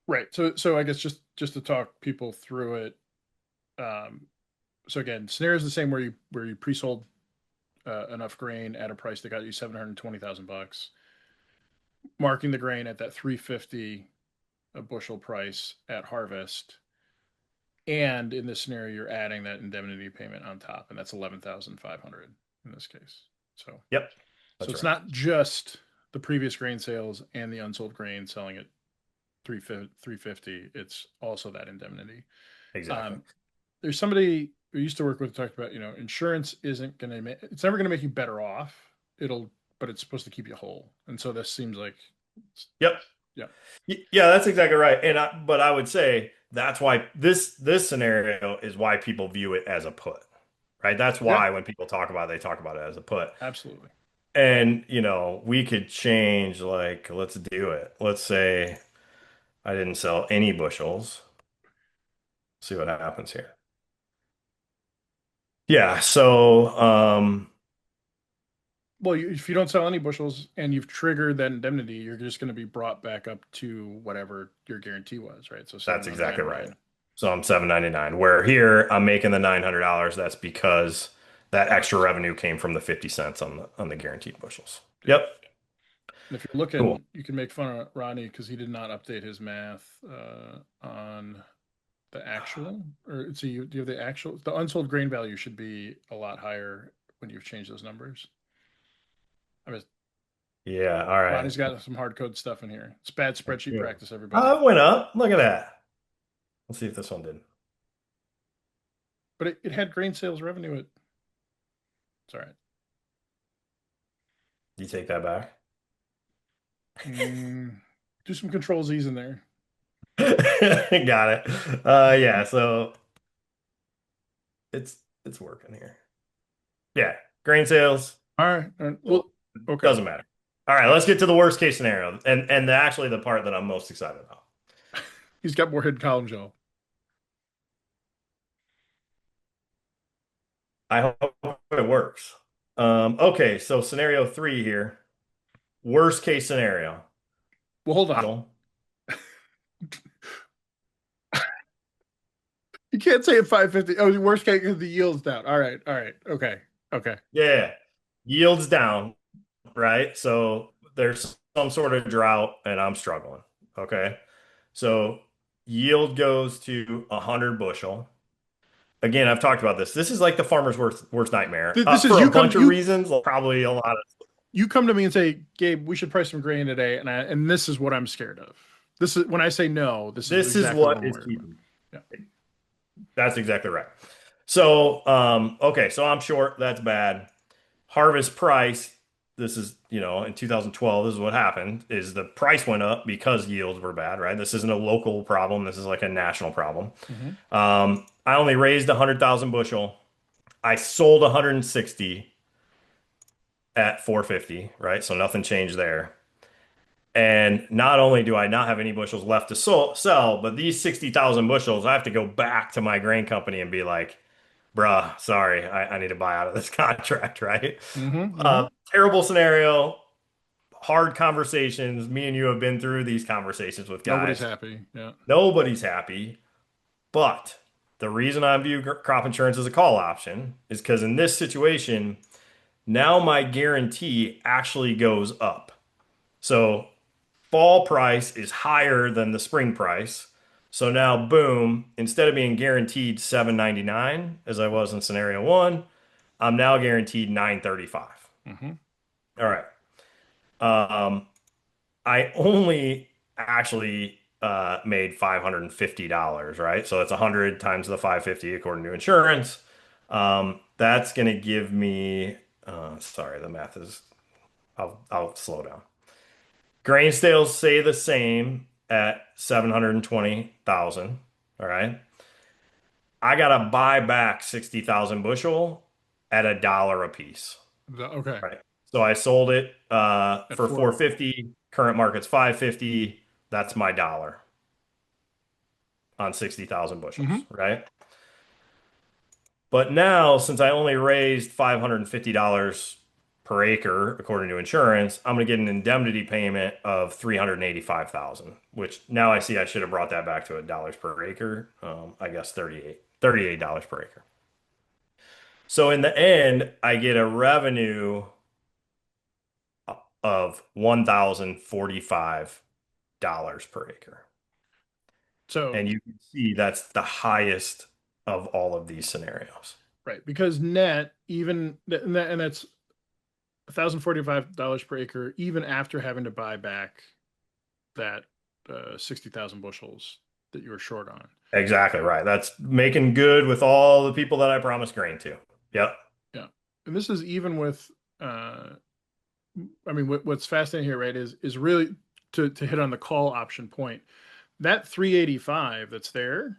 Speaker 1: Right. So I guess just to talk people through it. Um, so again, scenario is the same where you pre-sold enough grain at a price that got you 720,000 bucks, marking the grain at that 350 a bushel price at harvest. And in this scenario, you're adding that indemnity payment on top, and that's 11,500 in this case. So
Speaker 2: Yep,
Speaker 1: so
Speaker 2: that's
Speaker 1: it's
Speaker 2: right.
Speaker 1: not just the previous grain sales and the unsold grain selling at 350. It's also that indemnity.
Speaker 2: Exactly.
Speaker 1: Um, there's somebody who used to work with talked about, insurance isn't going to make, it's never going to make you better off. But it's supposed to keep you whole. And so this seems like,
Speaker 2: Yep.
Speaker 1: yeah,
Speaker 2: Yeah, that's exactly right. But I would say that's why this scenario is why people view it as a put, right? That's
Speaker 1: yeah,
Speaker 2: why when people talk about it, they talk about it as a put.
Speaker 1: absolutely.
Speaker 2: And, we could change, like, let's do it. Let's say I didn't sell any bushels. See what happens here. Yeah, so
Speaker 1: Well, if you don't sell any bushels and you've triggered that indemnity, you're just going to be brought back up to whatever your guarantee was, right? So
Speaker 2: that's exactly right.
Speaker 1: 799.
Speaker 2: So I'm 799. Where here I'm making the $900. That's because that extra revenue came from the 50 cents on the guaranteed bushels.
Speaker 1: Yeah.
Speaker 2: Yep.
Speaker 1: And if you're
Speaker 2: Cool.
Speaker 1: looking, you can make fun of Ronnie because he did not update his math on the actual. Or see, do you have the actual? The unsold grain value should be a lot higher when you've changed those numbers. I mean,
Speaker 2: Yeah, all right.
Speaker 1: Ronnie's got some hard code stuff in here. It's bad
Speaker 2: Let's
Speaker 1: spreadsheet
Speaker 2: do it.
Speaker 1: practice, everybody.
Speaker 2: Oh, it went up. Look at that. Let's see if this one did.
Speaker 1: But it had grain sales revenue at. It's all right.
Speaker 2: You take that back.
Speaker 1: Mm, do some control Z's in there.
Speaker 2: Got it. Yeah, so it's working here. Yeah, grain sales.
Speaker 1: All right. All right.
Speaker 2: Well,
Speaker 1: Well, okay.
Speaker 2: doesn't matter. All right, let's get to the worst case scenario, and actually the part that I'm most excited about.
Speaker 1: He's got more hidden columns, y'all.
Speaker 2: I hope it works. Okay, so scenario three here. Worst case scenario.
Speaker 1: Well, hold on.
Speaker 2: Idle.
Speaker 1: You can't say at 550. Oh, the worst case because the yield's down. All right. All right. Okay. Okay.
Speaker 2: Yeah, yields down, right? So there's some sort of drought, and I'm struggling. Okay, so yield goes to 100 bushel. Again, I've talked about this. This is like the farmer's worst nightmare
Speaker 1: This is
Speaker 2: for a bunch of reasons. Probably a lot of.
Speaker 1: you come to me and say, Gabe, we should price some grain today, and this is what I'm scared of. This is when I say no. This is
Speaker 2: This is
Speaker 1: exactly what
Speaker 2: what
Speaker 1: I'm
Speaker 2: is
Speaker 1: worried about.
Speaker 2: keeping.
Speaker 1: Yeah.
Speaker 2: That's exactly right. So, okay, so I'm short. That's bad. Harvest price. This is, in 2012, this is what happened, is the price went up because yields were bad, right? This isn't a local problem. This is like a national problem.
Speaker 1: Hmm.
Speaker 2: I only raised 100,000 bushel. I sold 160 at 450, right? So nothing changed there. And not only do I not have any bushels left to sell, but these 60,000 bushels, I have to go back to my grain company and be like, bruh, sorry, I need to buy out of this contract, right?
Speaker 1: Hmm. Hmm.
Speaker 2: Terrible scenario, hard conversations. Me and you have been through these conversations with
Speaker 1: Nobody's
Speaker 2: guys.
Speaker 1: happy. Yeah.
Speaker 2: Nobody's happy. But the reason I view crop insurance as a call option is because in this situation, now my guarantee actually goes up. So fall price is higher than the spring price. So now, boom, instead of being guaranteed 7.99 as I was in scenario one, I'm now guaranteed 9.35.
Speaker 1: Hmm.
Speaker 2: All right. Um, I only actually made $550, right? So it's 100 times the 550 according to insurance. That's going to give me, sorry, the math is, I'll slow down. Grain sales stay the same at 720,000. All right. I got to buy back 60,000 bushel at a dollar a piece.
Speaker 1: Okay.
Speaker 2: Right. So I sold it
Speaker 1: At
Speaker 2: for
Speaker 1: four.
Speaker 2: 450. Current market's 550. That's my dollar on 60,000 bushels,
Speaker 1: Hmm.
Speaker 2: right? But now, since I only raised $550 per acre, according to insurance, I'm going to get an indemnity payment of 385,000, which now I see I should have brought that back to dollars per acre. I guess $38 per acre. So in the end, I get a revenue of $1,045 per acre.
Speaker 1: So,
Speaker 2: And you can see that's the highest of all of these scenarios.
Speaker 1: right, because net, even and that's $1,045 per acre, even after having to buy back that 60,000 bushels that you were short on.
Speaker 2: Exactly right. That's making good with all the people that I promised grain to. Yep.
Speaker 1: Yeah. And this is even with, I mean, what's fascinating here, right, is really to hit on the call option point. That 385 that's there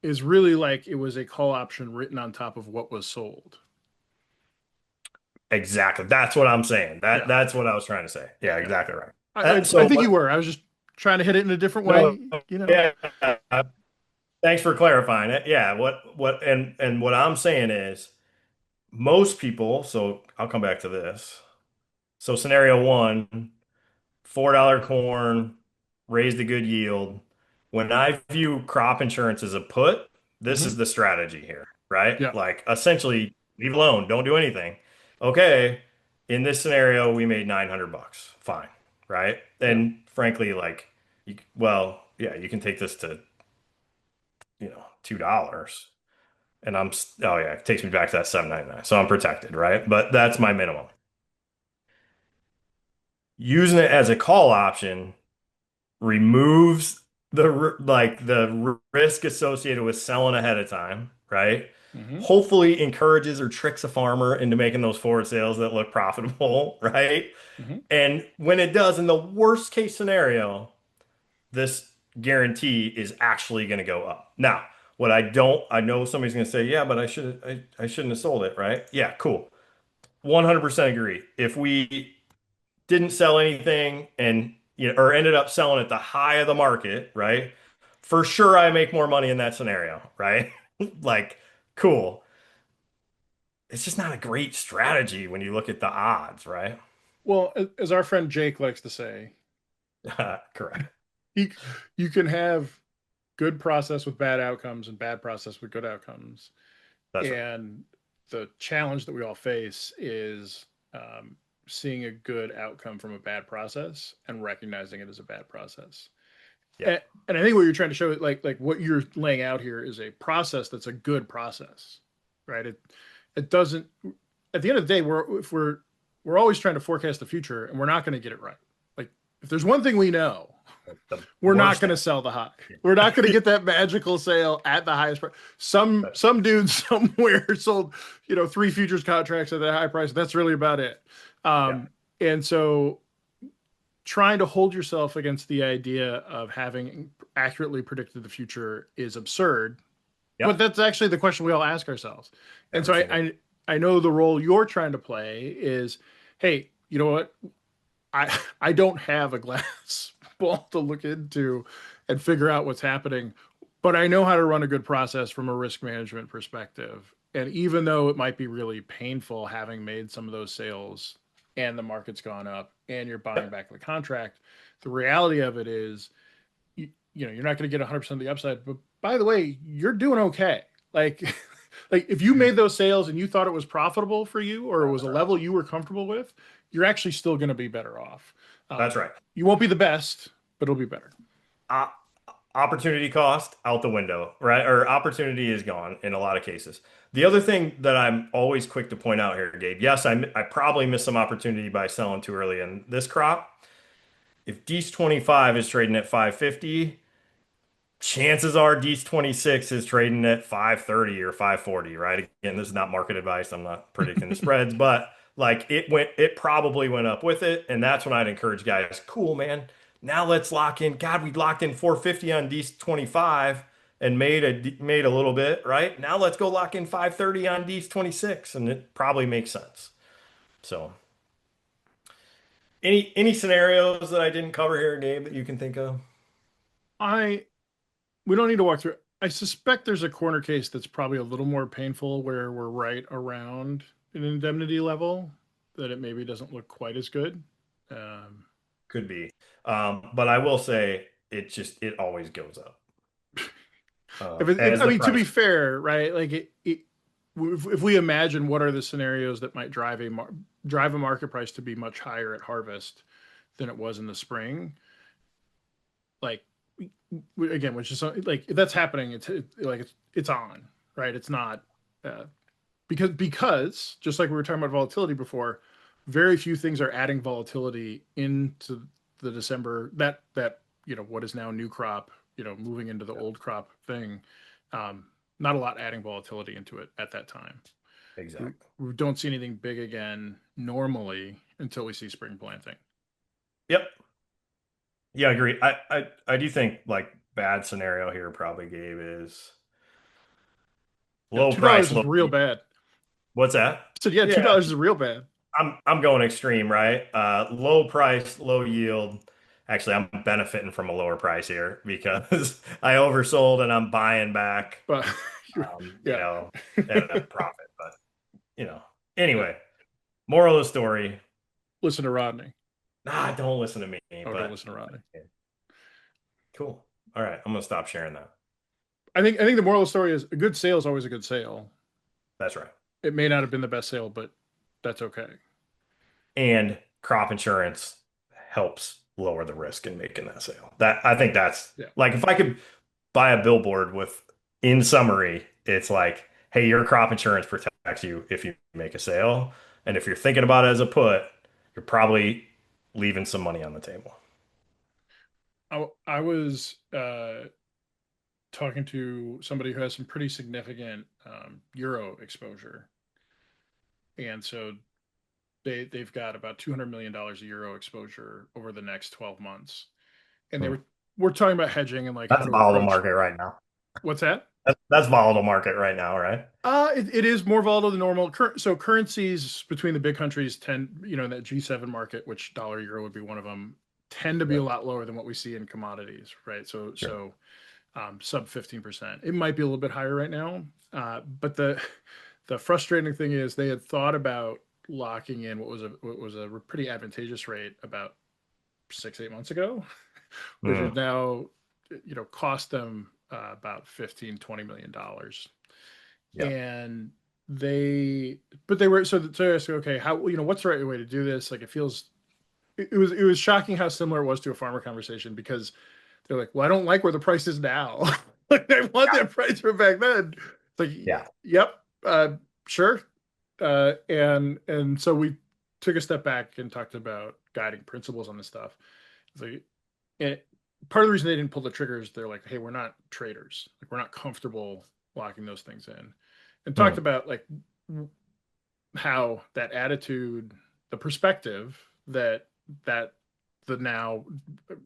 Speaker 1: is really like it was a call option written on top of what was sold.
Speaker 2: Exactly. That's what I'm saying.
Speaker 1: Yeah.
Speaker 2: That's what I was trying to say. Yeah,
Speaker 1: Yeah.
Speaker 2: exactly right.
Speaker 1: I
Speaker 2: So
Speaker 1: think you
Speaker 2: what
Speaker 1: were. I was just trying to hit it in a different
Speaker 2: no,
Speaker 1: way, you know?
Speaker 2: yeah, thanks for clarifying it. Yeah, what and what I'm saying is most people, so I'll come back to this. So scenario one, $4 corn, raised a good yield. When I view crop insurance as a put, this is
Speaker 1: Hmm.
Speaker 2: the strategy here, right?
Speaker 1: Yeah.
Speaker 2: Like essentially leave alone, don't do anything. Okay, in this scenario, we made 900 bucks. Fine, right?
Speaker 1: Yeah.
Speaker 2: And frankly, like well, yeah, you can take this to, $2. And oh yeah, it takes me back to that 7.99. So I'm protected, right? But that's my minimum. Using it as a call option removes the risk associated with selling ahead of time, right?
Speaker 1: Hmm.
Speaker 2: Hopefully encourages or tricks a farmer into making those forward sales that look profitable, right?
Speaker 1: Hmm.
Speaker 2: And when it does, in the worst case scenario, this guarantee is actually going to go up. Now, what I know somebody's going to say, yeah, but I shouldn't have sold it, right? Yeah, cool. 100% agree. If we didn't sell anything and or ended up selling at the high of the market, right? For sure I make more money in that scenario, right? Like, cool. It's just not a great strategy when you look at the odds, right?
Speaker 1: Well, as our friend Jake likes to say,
Speaker 2: Correct.
Speaker 1: he, you can have good process with bad outcomes and bad process with good outcomes.
Speaker 2: That's right.
Speaker 1: And the challenge that we all face is seeing a good outcome from a bad process and recognizing it as a bad process.
Speaker 2: Yeah.
Speaker 1: And I think what you're trying to show, like what you're laying out here, is a process that's a good process, right? It doesn't. At the end of the day, we're always trying to forecast the future, and we're not going to get it right. Like if there's one thing we know,
Speaker 2: The
Speaker 1: we're not
Speaker 2: worst
Speaker 1: going to
Speaker 2: thing.
Speaker 1: sell the high. We're not going to get that magical sale at the highest price. Some dude somewhere sold, three futures contracts at that high price. That's really about it.
Speaker 2: Yeah.
Speaker 1: And so trying to hold yourself against the idea of having accurately predicted the future is absurd. But
Speaker 2: Yep.
Speaker 1: that's actually the question we all ask ourselves. And
Speaker 2: Every
Speaker 1: so
Speaker 2: single.
Speaker 1: I know the role you're trying to play is, hey, you know what? I don't have a glass ball to look into and figure out what's happening, but I know how to run a good process from a risk management perspective. And even though it might be really painful having made some of those sales and the market's gone up and you're buying back the contract. The reality of it is, you're not going to get 100% of the upside, but by the way, you're doing okay. Like, like if you made those sales and you thought it was profitable for you or it was
Speaker 2: That's
Speaker 1: a
Speaker 2: right.
Speaker 1: level you were comfortable with, you're actually still going to be better off.
Speaker 2: That's right.
Speaker 1: You won't be the best, but it'll be better.
Speaker 2: Uh, Opportunity cost out the window, right? Or opportunity is gone in a lot of cases. The other thing that I'm always quick to point out here, Gabe, yes, I probably missed some opportunity by selling too early in this crop. If D's 25 is trading at 550, chances are D's 26 is trading at 530 or 540, right? Again, this is not market advice. I'm not predicting the spreads, but like it probably went up with it. And that's when I'd encourage guys, cool, man. Now let's lock in. God, we locked in 450 on D's 25 and made a little bit, right? Now let's go lock in 530 on D's 26, and it probably makes sense. So, any scenarios that I didn't cover here, Gabe, that you can think of?
Speaker 1: I We don't need to walk through. I suspect there's a corner case that's probably a little more painful where we're right around an indemnity level that it maybe doesn't look quite as good. Um,
Speaker 2: Could be. But I will say it always goes up
Speaker 1: if
Speaker 2: as
Speaker 1: I
Speaker 2: the
Speaker 1: mean, to be
Speaker 2: price.
Speaker 1: fair, right? Like if we imagine what are the scenarios that might drive a market price to be much higher at harvest than it was in the spring, like again, which is like if that's happening, it's on, right? It's not uh, because just like we were talking about volatility before, very few things are adding volatility into the December that what is now new crop, moving into the
Speaker 2: Yeah,
Speaker 1: old crop thing. Um, Not a lot adding volatility into it at that time. We,
Speaker 2: exactly.
Speaker 1: we don't see anything big again normally until we see spring planting.
Speaker 2: Yep. Yeah, I agree. I do think like bad scenario here probably Gabe is
Speaker 1: Yeah,
Speaker 2: low
Speaker 1: $2
Speaker 2: price,
Speaker 1: is
Speaker 2: low.
Speaker 1: real bad.
Speaker 2: What's that?
Speaker 1: So yeah,
Speaker 2: Yeah,
Speaker 1: $2 is real bad.
Speaker 2: I'm going extreme, right? Low price, low yield. Actually, I'm benefiting from a lower price here because I oversold and I'm buying back,
Speaker 1: But
Speaker 2: you
Speaker 1: yeah,
Speaker 2: know, at a profit. But you know,
Speaker 1: yeah.
Speaker 2: anyway, moral of the story.
Speaker 1: Listen to Rodney.
Speaker 2: Nah, don't listen to me,
Speaker 1: Oh, don't
Speaker 2: but
Speaker 1: listen to Rodney.
Speaker 2: yeah, cool. All right, I'm gonna stop sharing that.
Speaker 1: I think the moral of the story is a good sale is always a good sale.
Speaker 2: That's right.
Speaker 1: It may not have been the best sale, but that's okay.
Speaker 2: And crop insurance helps lower the risk in making that sale. That I think that's
Speaker 1: Yeah.
Speaker 2: like if I could buy a billboard with in summary, it's like, hey, your crop insurance protects you if you make a sale. And if you're thinking about it as a put, you're probably leaving some money on the table.
Speaker 1: I was talking to somebody who has some pretty significant euro exposure, and so they've got about $200 million of euro exposure over the next 12 months, and
Speaker 2: Hmm.
Speaker 1: we're talking about hedging and like how
Speaker 2: That's
Speaker 1: to
Speaker 2: volatile
Speaker 1: approach.
Speaker 2: market right now.
Speaker 1: What's that?
Speaker 2: That's volatile market right now, right?
Speaker 1: It is more volatile than normal. So currencies between the big countries tend, in that G7 market, which dollar euro would be one of them, tend to be a
Speaker 2: Yep.
Speaker 1: lot lower than what we see in commodities, right? So
Speaker 2: Sure.
Speaker 1: sub 15%. It might be a little bit higher right now, but the frustrating thing is they had thought about locking in what was a pretty advantageous rate about 6 8 months ago, which has
Speaker 2: Mm.
Speaker 1: now cost them about 15 $20 million,
Speaker 2: Yep.
Speaker 1: and they but they were so I asked, okay, how what's the right way to do this? Like, it was shocking how similar it was to a farmer conversation, because they're like, well, I don't like where the price is now. Like, I want that price from back then. It's like,
Speaker 2: Yeah.
Speaker 1: yep, sure. And so we took a step back and talked about guiding principles on this stuff. It's like, and part of the reason they didn't pull the trigger is they're like, hey, we're not traders. Like, we're not comfortable locking those things in. And talked
Speaker 2: Mm.
Speaker 1: about like how that attitude, the perspective that the now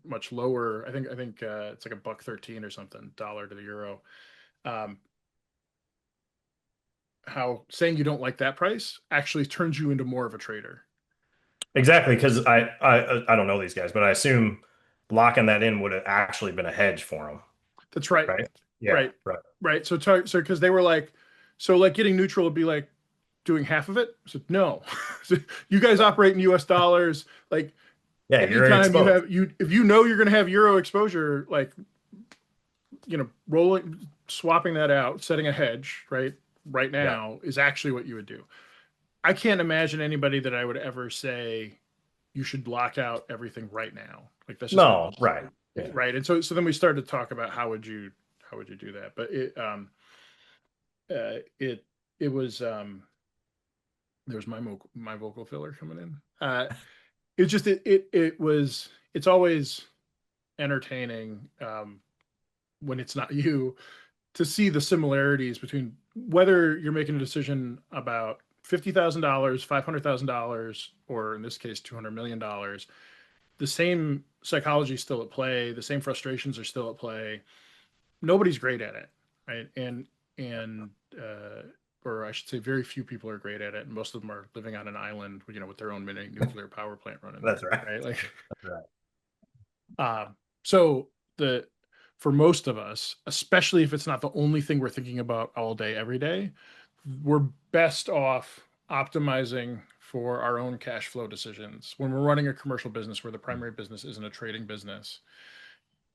Speaker 1: much lower, I think it's like a buck 13 or something dollar to the euro. Um, how saying you don't like that price actually turns you into more of a trader.
Speaker 2: Exactly, because I don't know these guys, but I assume locking that in would have actually been a hedge for them,
Speaker 1: That's right,
Speaker 2: right? Yeah,
Speaker 1: right,
Speaker 2: right.
Speaker 1: right. So because they were like, so like getting neutral would be like, doing half of it? I said, no. So you guys operate in US dollars. Like
Speaker 2: Yeah, you're
Speaker 1: anytime
Speaker 2: exposed.
Speaker 1: if you know you're going to have euro exposure, like, rolling, swapping that out, setting a hedge, right
Speaker 2: Yeah.
Speaker 1: now is actually what you would do. I can't imagine anybody that I would ever say you should block out everything right now. Like that's just not
Speaker 2: No, right. Yeah.
Speaker 1: right. And so then we started to talk about how would you do that? But it it was there's my vocal filler coming in. It just it was it's always entertaining when it's not you to see the similarities between whether you're making a decision about $50,000, $500,000, or in this case, $200 million. The same psychology is still at play. The same frustrations are still at play. Nobody's great at it, right? And or I should say, very few people are great at it. And most of them are living on an island, with their own mini nuclear power plant running
Speaker 2: That's
Speaker 1: there,
Speaker 2: right.
Speaker 1: right? Like,
Speaker 2: That's right.
Speaker 1: uh, so the for most of us, especially if it's not the only thing we're thinking about all day, every day, we're best off optimizing for our own cash flow decisions. When we're running a commercial business where the primary business isn't a trading business,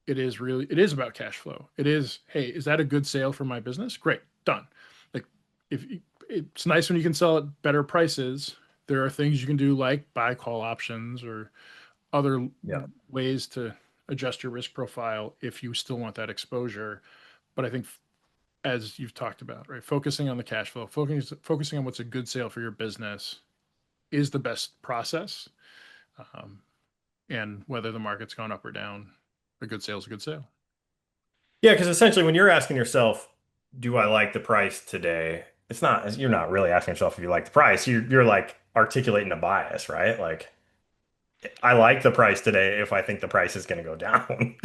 Speaker 1: it is about cash flow. It is, hey, is that a good sale for my business? Great, done. Like if it's nice when you can sell at better prices. There are things you can do like buy call options or other
Speaker 2: Yeah.
Speaker 1: ways to adjust your risk profile if you still want that exposure. But I think, as you've talked about, right, focusing on the cash flow, focusing on what's a good sale for your business is the best process. Um, and whether the market's gone up or down, a good sale is a good sale.
Speaker 2: Yeah, because essentially when you're asking yourself, do I like the price today? You're not really asking yourself if you like the price. You're like articulating a bias, right? Like I like the price today if I think the price is going to go down.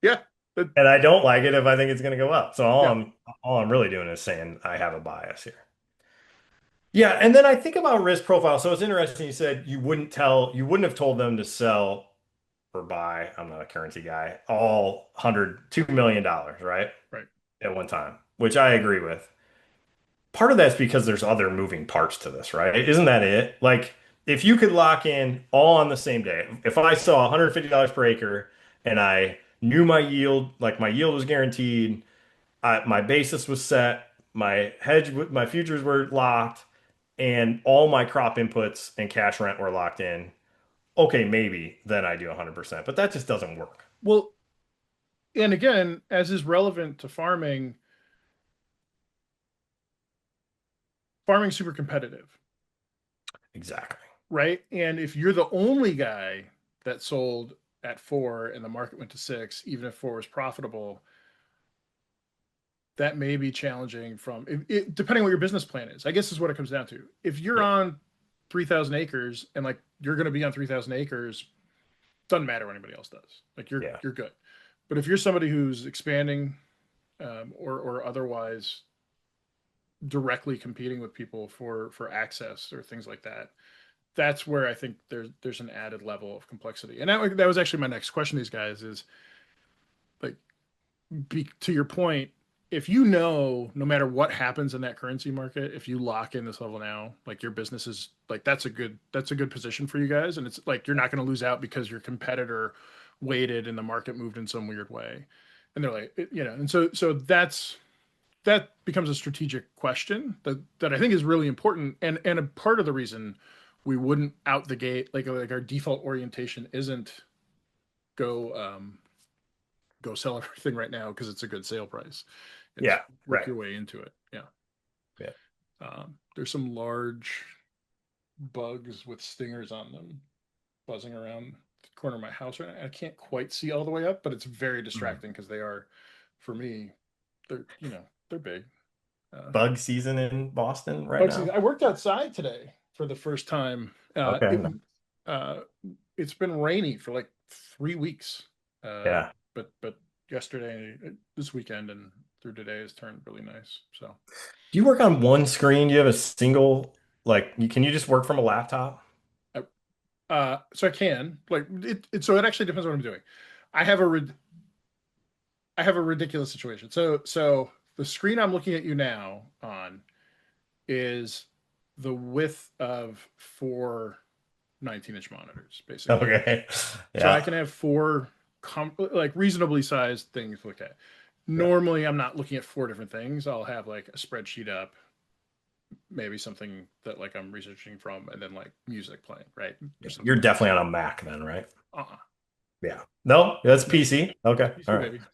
Speaker 1: Yeah. But,
Speaker 2: And I don't like it if I think it's going to go up. So
Speaker 1: yeah.
Speaker 2: all I'm really doing is saying I have a bias here. Yeah, and then I think about risk profile. So it's interesting you said you wouldn't have told them to sell or buy, I'm not a currency guy, all $2 million, right?
Speaker 1: Right.
Speaker 2: At one time, which I agree with. Part of that's because there's other moving parts to this, right? Isn't that it? Like if you could lock in all on the same day, if I saw $150 per acre and I knew my yield, like my yield was guaranteed, my basis was set, my futures were locked, and all my crop inputs and cash rent were locked in. Okay, maybe then I do 100%, but that just doesn't work.
Speaker 1: Well, and again, as is relevant to farming's super competitive,
Speaker 2: Exactly.
Speaker 1: right? And if you're the only guy that sold at 4 and the market went to 6, even if 4 was profitable, that may be challenging depending on what your business plan is. I guess is what it comes down to. If you're
Speaker 2: Yeah.
Speaker 1: on 3,000 acres and like you're going to be on 3,000 acres, doesn't matter what anybody else does. Like
Speaker 2: Yeah.
Speaker 1: you're good. But if you're somebody who's expanding or otherwise directly competing with people for access or things like that, that's where I think there's an added level of complexity. And that was actually my next question to these guys is like, to your point, if you know no matter what happens in that currency market, if you lock in this level now, like your business is like that's a good position for you guys, and it's like you're not going to lose out because your competitor waited and the market moved in some weird way, and they're like, and so that becomes a strategic question that I think is really important, and a part of the reason we wouldn't out the gate like our default orientation isn't go go sell everything right now because it's a good sale price. It's
Speaker 2: Yeah.
Speaker 1: work
Speaker 2: Right.
Speaker 1: your way into it. Yeah.
Speaker 2: Yeah.
Speaker 1: There's some large bugs with stingers on them buzzing around the corner of my house right now. I can't quite see all the way up, but it's very
Speaker 2: Mhm.
Speaker 1: distracting because they are, for me, they're big. Uh,
Speaker 2: Bug season in Boston right
Speaker 1: Bug season.
Speaker 2: now.
Speaker 1: I worked outside today for the first time.
Speaker 2: Okay.
Speaker 1: Uh, it's been rainy for like 3 weeks,
Speaker 2: Yeah.
Speaker 1: but yesterday, this weekend, and through today has turned really nice. So,
Speaker 2: Do you work on one screen? Do you have a single, can you just work from a laptop?
Speaker 1: I, so I can like So it actually depends on what I'm doing. I have a I have a ridiculous situation. So the screen I'm looking at you now on is the width of four 19-inch monitors, basically.
Speaker 2: Okay.
Speaker 1: So I
Speaker 2: Yeah.
Speaker 1: can have four like reasonably sized things to look at.
Speaker 2: Yeah.
Speaker 1: Normally, I'm not looking at four different things. I'll have like a spreadsheet up, maybe something that like I'm researching from, and then like music playing, right? Or something
Speaker 2: You're
Speaker 1: like that.
Speaker 2: definitely on a Mac then, right?
Speaker 1: Uh-uh.
Speaker 2: Yeah. No, that's
Speaker 1: Nope.
Speaker 2: PC.
Speaker 1: It's
Speaker 2: Okay. All
Speaker 1: PC,
Speaker 2: right.
Speaker 1: baby.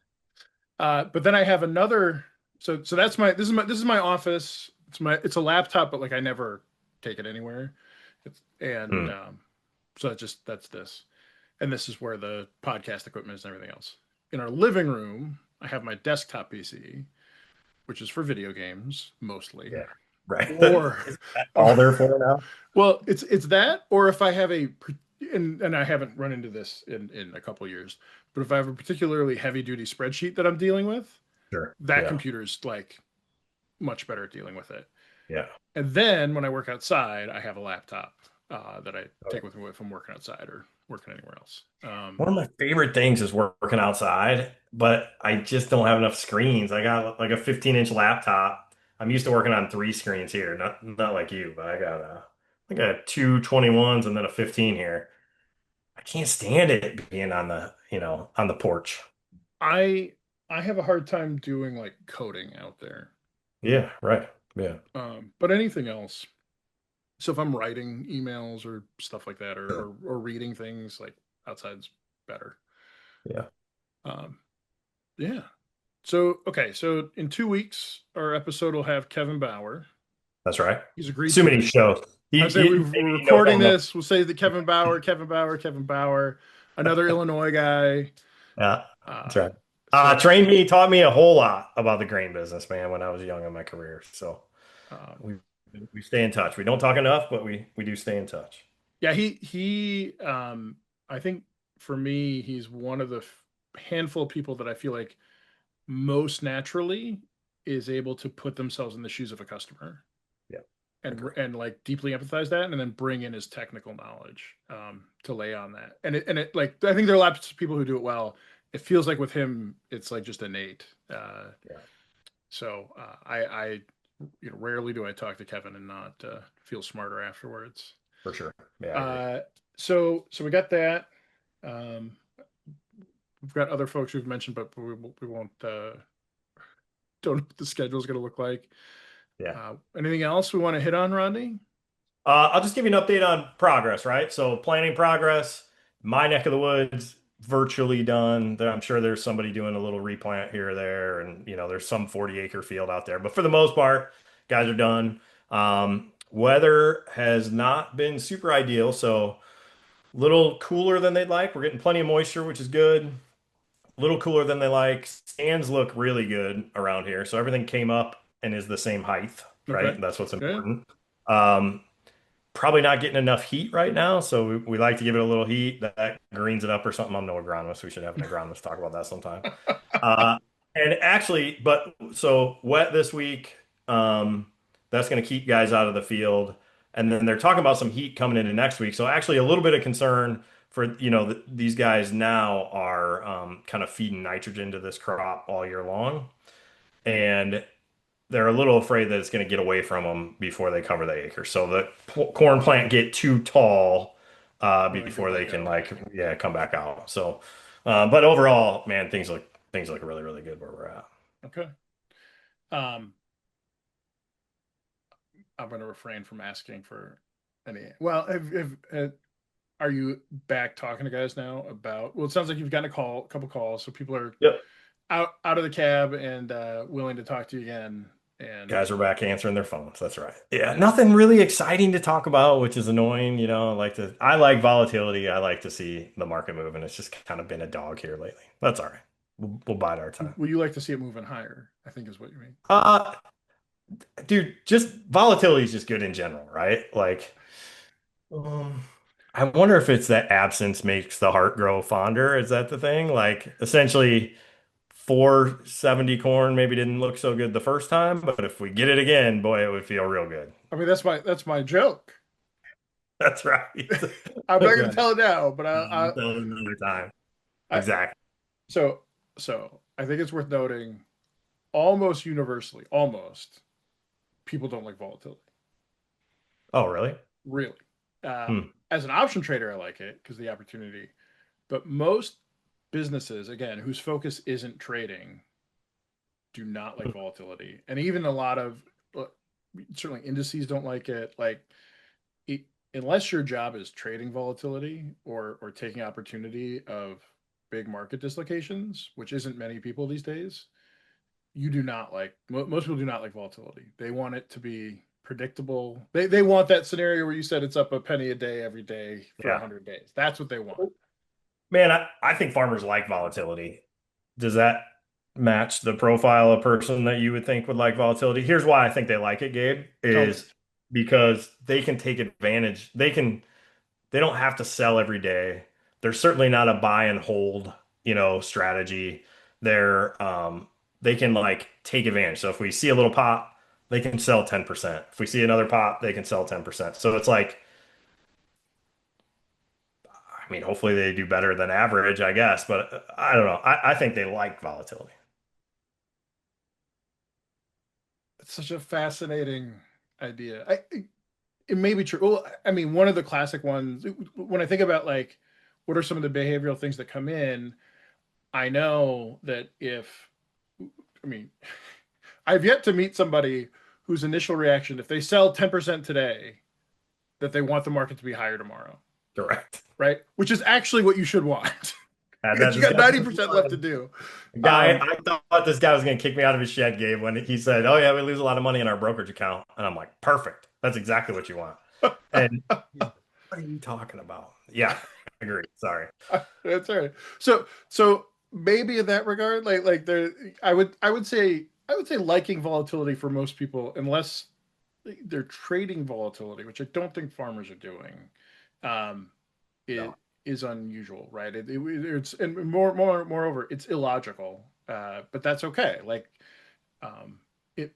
Speaker 1: But then I have another. So that's my this is my office. It's a laptop, but like I never take it anywhere. And
Speaker 2: Hmm.
Speaker 1: so that's this, and this is where the podcast equipment is and everything else. In our living room, I have my desktop PC, which is for video games mostly,
Speaker 2: Yeah. Right.
Speaker 1: or,
Speaker 2: Is that
Speaker 1: or
Speaker 2: all they're for now?
Speaker 1: well, it's that, or if I have and I haven't run into this in a couple of years, but if I have a particularly heavy duty spreadsheet that I'm dealing with,
Speaker 2: Sure.
Speaker 1: that
Speaker 2: Yeah.
Speaker 1: computer's like much better at dealing with it.
Speaker 2: Yeah.
Speaker 1: And then when I work outside, I have a laptop that I
Speaker 2: Okay.
Speaker 1: take with me if I'm working outside or working anywhere else.
Speaker 2: One of my favorite things is working outside, but I just don't have enough screens. I got like a 15-inch laptop. I'm used to working on three screens here, not like you, but I got two 21s and then a 15 here. I can't stand it being on on the porch.
Speaker 1: I I have a hard time doing like coding out there,
Speaker 2: Yeah, right. Yeah.
Speaker 1: but anything else. So if I'm writing emails or stuff like that,
Speaker 2: Sure.
Speaker 1: or reading things like outside's better.
Speaker 2: Yeah.
Speaker 1: Um, yeah. So okay, so in 2 weeks, our episode will have Kevin Bauer.
Speaker 2: That's right.
Speaker 1: He's agreed
Speaker 2: Too
Speaker 1: to
Speaker 2: many
Speaker 1: it.
Speaker 2: shows.
Speaker 1: I say
Speaker 2: Maybe
Speaker 1: we're
Speaker 2: he knows
Speaker 1: recording
Speaker 2: something.
Speaker 1: this. We'll say that Kevin Bauer, Kevin Bauer, Kevin Bauer, another Illinois guy.
Speaker 2: Yeah, that's
Speaker 1: Uh,
Speaker 2: right.
Speaker 1: so
Speaker 2: Taught me a whole lot about the grain business, man, when I was young in my career. So
Speaker 1: um,
Speaker 2: we we stay in touch. We don't talk enough, but we do stay in touch.
Speaker 1: yeah, he I think for me, he's one of the handful of people that I feel like most naturally is able to put themselves in the shoes of a customer
Speaker 2: Yeah,
Speaker 1: and
Speaker 2: agree.
Speaker 1: like deeply empathize that, and then bring in his technical knowledge to lay on that. And it like I think there are lots of people who do it well. It feels like with him, it's like just innate.
Speaker 2: Yeah,
Speaker 1: So I rarely do I talk to Kevin and not feel smarter afterwards.
Speaker 2: for sure. Yeah, I agree.
Speaker 1: Uh, so we got that. Um, we've got other folks who've mentioned, but we won't don't know what the schedule is going to look like.
Speaker 2: Yeah.
Speaker 1: Anything else we want to hit on, Rodney?
Speaker 2: I'll just give you an update on progress, right? So planning progress, my neck of the woods, virtually done. I'm sure there's somebody doing a little replant here or there, and there's some 40-acre field out there. But for the most part, guys are done. Weather has not been super ideal, so a little cooler than they'd like. We're getting plenty of moisture, which is good. A little cooler than they like. Stands look really good around here, so everything came up and is the same height,
Speaker 1: Okay.
Speaker 2: right? That's what's
Speaker 1: Yeah.
Speaker 2: important. Um, Probably not getting enough heat right now, so we like to give it a little heat. That greens it up or something. I'm no agronomist. We should have an agronomist talk about that sometime. Uh, and actually, but so wet this week. That's going to keep guys out of the field. And then they're talking about some heat coming into next week. So actually, a little bit of concern for these guys now are kind of feeding nitrogen to this crop all year long, and they're a little afraid that it's going to get away from them before they cover the acre. So the corn plant get too tall
Speaker 1: And then come
Speaker 2: before they
Speaker 1: back
Speaker 2: can
Speaker 1: out.
Speaker 2: come back out. So, but overall, man, things look really really good where we're at.
Speaker 1: Okay. Um, I'm going to refrain from asking for any. Well, are you back talking to guys now about? Well, it sounds like you've gotten a couple calls, so people are
Speaker 2: Yep,
Speaker 1: out of the cab and willing to talk to you again. And
Speaker 2: guys are back answering their phones. That's right. Yeah,
Speaker 1: yeah,
Speaker 2: nothing really exciting to talk about, which is annoying. I like volatility. I like to see the market move, and it's just kind of been a dog here lately. That's all right. We'll bide our time.
Speaker 1: will you like to see it moving higher? I think is what you mean.
Speaker 2: Uh, Dude, just volatility is just good in general, right? Um, I wonder if it's that absence makes the heart grow fonder. Is that the thing? Like, essentially, 470 corn maybe didn't look so good the first time, but if we get it again, boy, it would feel real good.
Speaker 1: I mean, that's my joke.
Speaker 2: That's right.
Speaker 1: I'm not going to
Speaker 2: Okay.
Speaker 1: tell it now, but
Speaker 2: We'll tell it another time.
Speaker 1: I
Speaker 2: Exactly.
Speaker 1: so so I think it's worth noting almost universally, almost people don't like volatility.
Speaker 2: Oh, really?
Speaker 1: Really.
Speaker 2: Hmm.
Speaker 1: As an option trader, I like it because the opportunity. But most businesses, again, whose focus isn't trading, do not like volatility, and even a lot of uh, certainly indices don't like it. Like it, unless your job is trading volatility or taking opportunity of big market dislocations, which isn't many people these days, you do not like most people do not like volatility. They want it to be predictable. They want that scenario where you said it's up a penny a day every day for
Speaker 2: Yeah.
Speaker 1: 100 days. That's what they want.
Speaker 2: Man, I think farmers like volatility. Does that match the profile of person that you would think would like volatility? Here's why I think they like it, Gabe,
Speaker 1: Tell me.
Speaker 2: is because they can take advantage. They don't have to sell every day. There's certainly not a buy and hold, strategy. They can like take advantage. So if we see a little pop, they can sell 10%. If we see another pop, they can sell 10%. So it's like, I mean, hopefully they do better than average, I guess, but I don't know. I think they like volatility.
Speaker 1: It's such a fascinating idea. It may be true. Well, I mean, one of the classic ones, when I think about like what are some of the behavioral things that come in, I know that if, I mean, I've yet to meet somebody whose initial reaction, if they sell 10% today, that they want the market to be higher tomorrow,
Speaker 2: Correct.
Speaker 1: right? Which is actually what you should want.
Speaker 2: And
Speaker 1: Because
Speaker 2: that's
Speaker 1: you got
Speaker 2: exactly what
Speaker 1: 90% left to do.
Speaker 2: the guy.
Speaker 1: Um,
Speaker 2: I thought this guy was going to kick me out of his shed, Gabe, when he said, "Oh yeah, we lose a lot of money in our brokerage account," and I'm like, "Perfect. That's exactly what you want." And he's like, what are you talking about? Yeah, I agree. Sorry.
Speaker 1: that's all right. So maybe in that regard, like there, I would say liking volatility for most people, unless they're trading volatility, which I don't think farmers are doing, um, it
Speaker 2: No.
Speaker 1: is unusual, right? It's and moreover, it's illogical, but that's okay. Like um, it,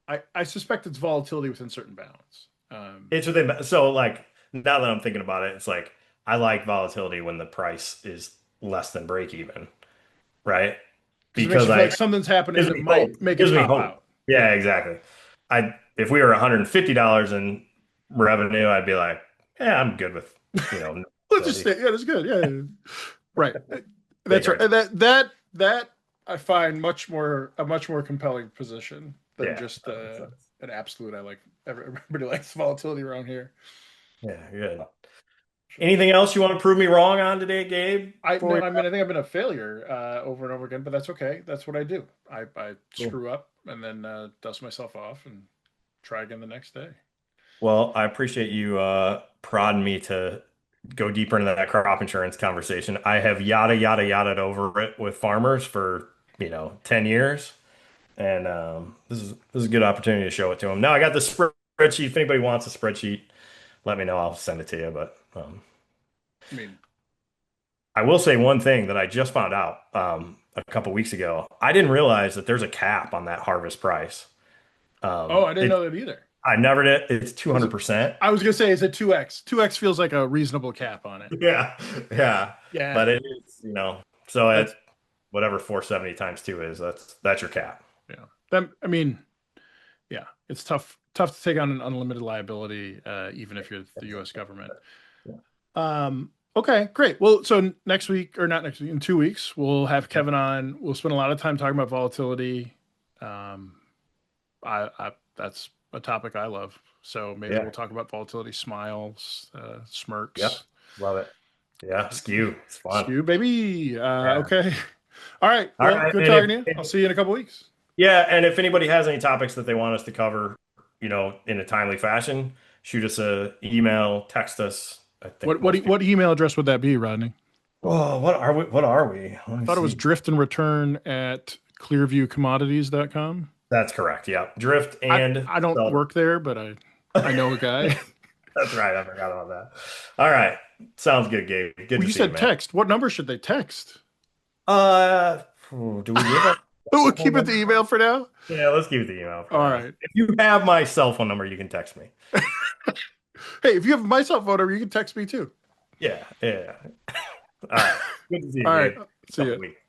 Speaker 1: I suspect it's volatility within certain bounds.
Speaker 2: It's within. So like now that I'm thinking about it, it's like I like volatility when the price is less than break even, right?
Speaker 1: Because it makes
Speaker 2: Because
Speaker 1: you feel
Speaker 2: I
Speaker 1: like something's happening
Speaker 2: gives
Speaker 1: that
Speaker 2: me hope.
Speaker 1: might make it
Speaker 2: Gives me
Speaker 1: top
Speaker 2: hope.
Speaker 1: out.
Speaker 2: Yeah,
Speaker 1: Yeah.
Speaker 2: exactly. I if we were $150 in revenue, I'd be like, yeah, I'm good with, no
Speaker 1: Let's just
Speaker 2: volatility.
Speaker 1: say, yeah, that's good. Yeah, yeah, yeah. Right. That's right.
Speaker 2: Bigger.
Speaker 1: And that I find a much more compelling position than
Speaker 2: Yeah,
Speaker 1: just
Speaker 2: that makes sense.
Speaker 1: an absolute. I like everybody likes volatility around here.
Speaker 2: Yeah, good.
Speaker 1: Sure.
Speaker 2: Anything else you want to prove me wrong on today, Gabe?
Speaker 1: I
Speaker 2: Before
Speaker 1: no,
Speaker 2: we
Speaker 1: I mean I think I've been a failure over and over again, but that's okay. That's what I do. I
Speaker 2: Cool.
Speaker 1: screw up and then dust myself off and try again the next day.
Speaker 2: Well, I appreciate you prodding me to go deeper into that crop insurance conversation. I have yada yada yada over it with farmers for, 10 years. And this is a good opportunity to show it to them. Now I got the spreadsheet. If anybody wants a spreadsheet, let me know. I'll send it to you. But
Speaker 1: I mean,
Speaker 2: I will say one thing that I just found out a couple weeks ago. I didn't realize that there's a cap on that harvest price.
Speaker 1: oh, I didn't
Speaker 2: It
Speaker 1: know that either.
Speaker 2: I never did. It's
Speaker 1: Is it?
Speaker 2: 200%.
Speaker 1: I was gonna say, is it 2x? 2x feels like a reasonable cap on it.
Speaker 2: Yeah, yeah.
Speaker 1: Yeah,
Speaker 2: But it is, so at
Speaker 1: that's
Speaker 2: whatever 470 times two is, that's your cap.
Speaker 1: yeah. That I mean, yeah, it's tough to take on an unlimited liability, even if you're the U.S. government.
Speaker 2: Yeah.
Speaker 1: Okay, great. Well, so next week or not next week, in 2 weeks, we'll have Kevin on. We'll spend a lot of time talking about volatility. Um, I that's a topic I love. So maybe
Speaker 2: Yeah.
Speaker 1: we'll talk about volatility, smiles,
Speaker 2: Yep.
Speaker 1: smirks,
Speaker 2: Love it. Yeah. Skew. It's fun.
Speaker 1: skew, baby.
Speaker 2: Yeah.
Speaker 1: Okay. All right.
Speaker 2: All
Speaker 1: Well,
Speaker 2: right.
Speaker 1: good
Speaker 2: And
Speaker 1: talking to you. I'll see you in a couple weeks.
Speaker 2: if anybody has any topics that they want us to cover, in a timely fashion, shoot us a email, text us. I think
Speaker 1: What what
Speaker 2: most
Speaker 1: e-
Speaker 2: people.
Speaker 1: what email address would that be, Rodney?
Speaker 2: Oh, what are we? What are we? Let
Speaker 1: I
Speaker 2: me
Speaker 1: thought it was
Speaker 2: see.
Speaker 1: drift and return at clearviewcommodities.com.
Speaker 2: That's correct. Yeah. Drift
Speaker 1: I
Speaker 2: and
Speaker 1: I don't
Speaker 2: sell.
Speaker 1: work there, but I know a guy.
Speaker 2: That's right. I forgot about that. All right. Sounds good, Gabe. Good
Speaker 1: Well,
Speaker 2: to
Speaker 1: you
Speaker 2: see you,
Speaker 1: said
Speaker 2: man.
Speaker 1: text. What number should they text?
Speaker 2: Do we give our
Speaker 1: We'll
Speaker 2: cell phone
Speaker 1: keep it the
Speaker 2: number?
Speaker 1: email for now.
Speaker 2: Yeah, let's keep the email for
Speaker 1: All
Speaker 2: now.
Speaker 1: right.
Speaker 2: If you have my cell phone number, you can text me.
Speaker 1: Hey, if you have my cell phone number, you can text me too.
Speaker 2: Yeah, yeah. All right. Good to see you,
Speaker 1: All right.
Speaker 2: Gabe.
Speaker 1: See
Speaker 2: Couple
Speaker 1: ya.
Speaker 2: weeks.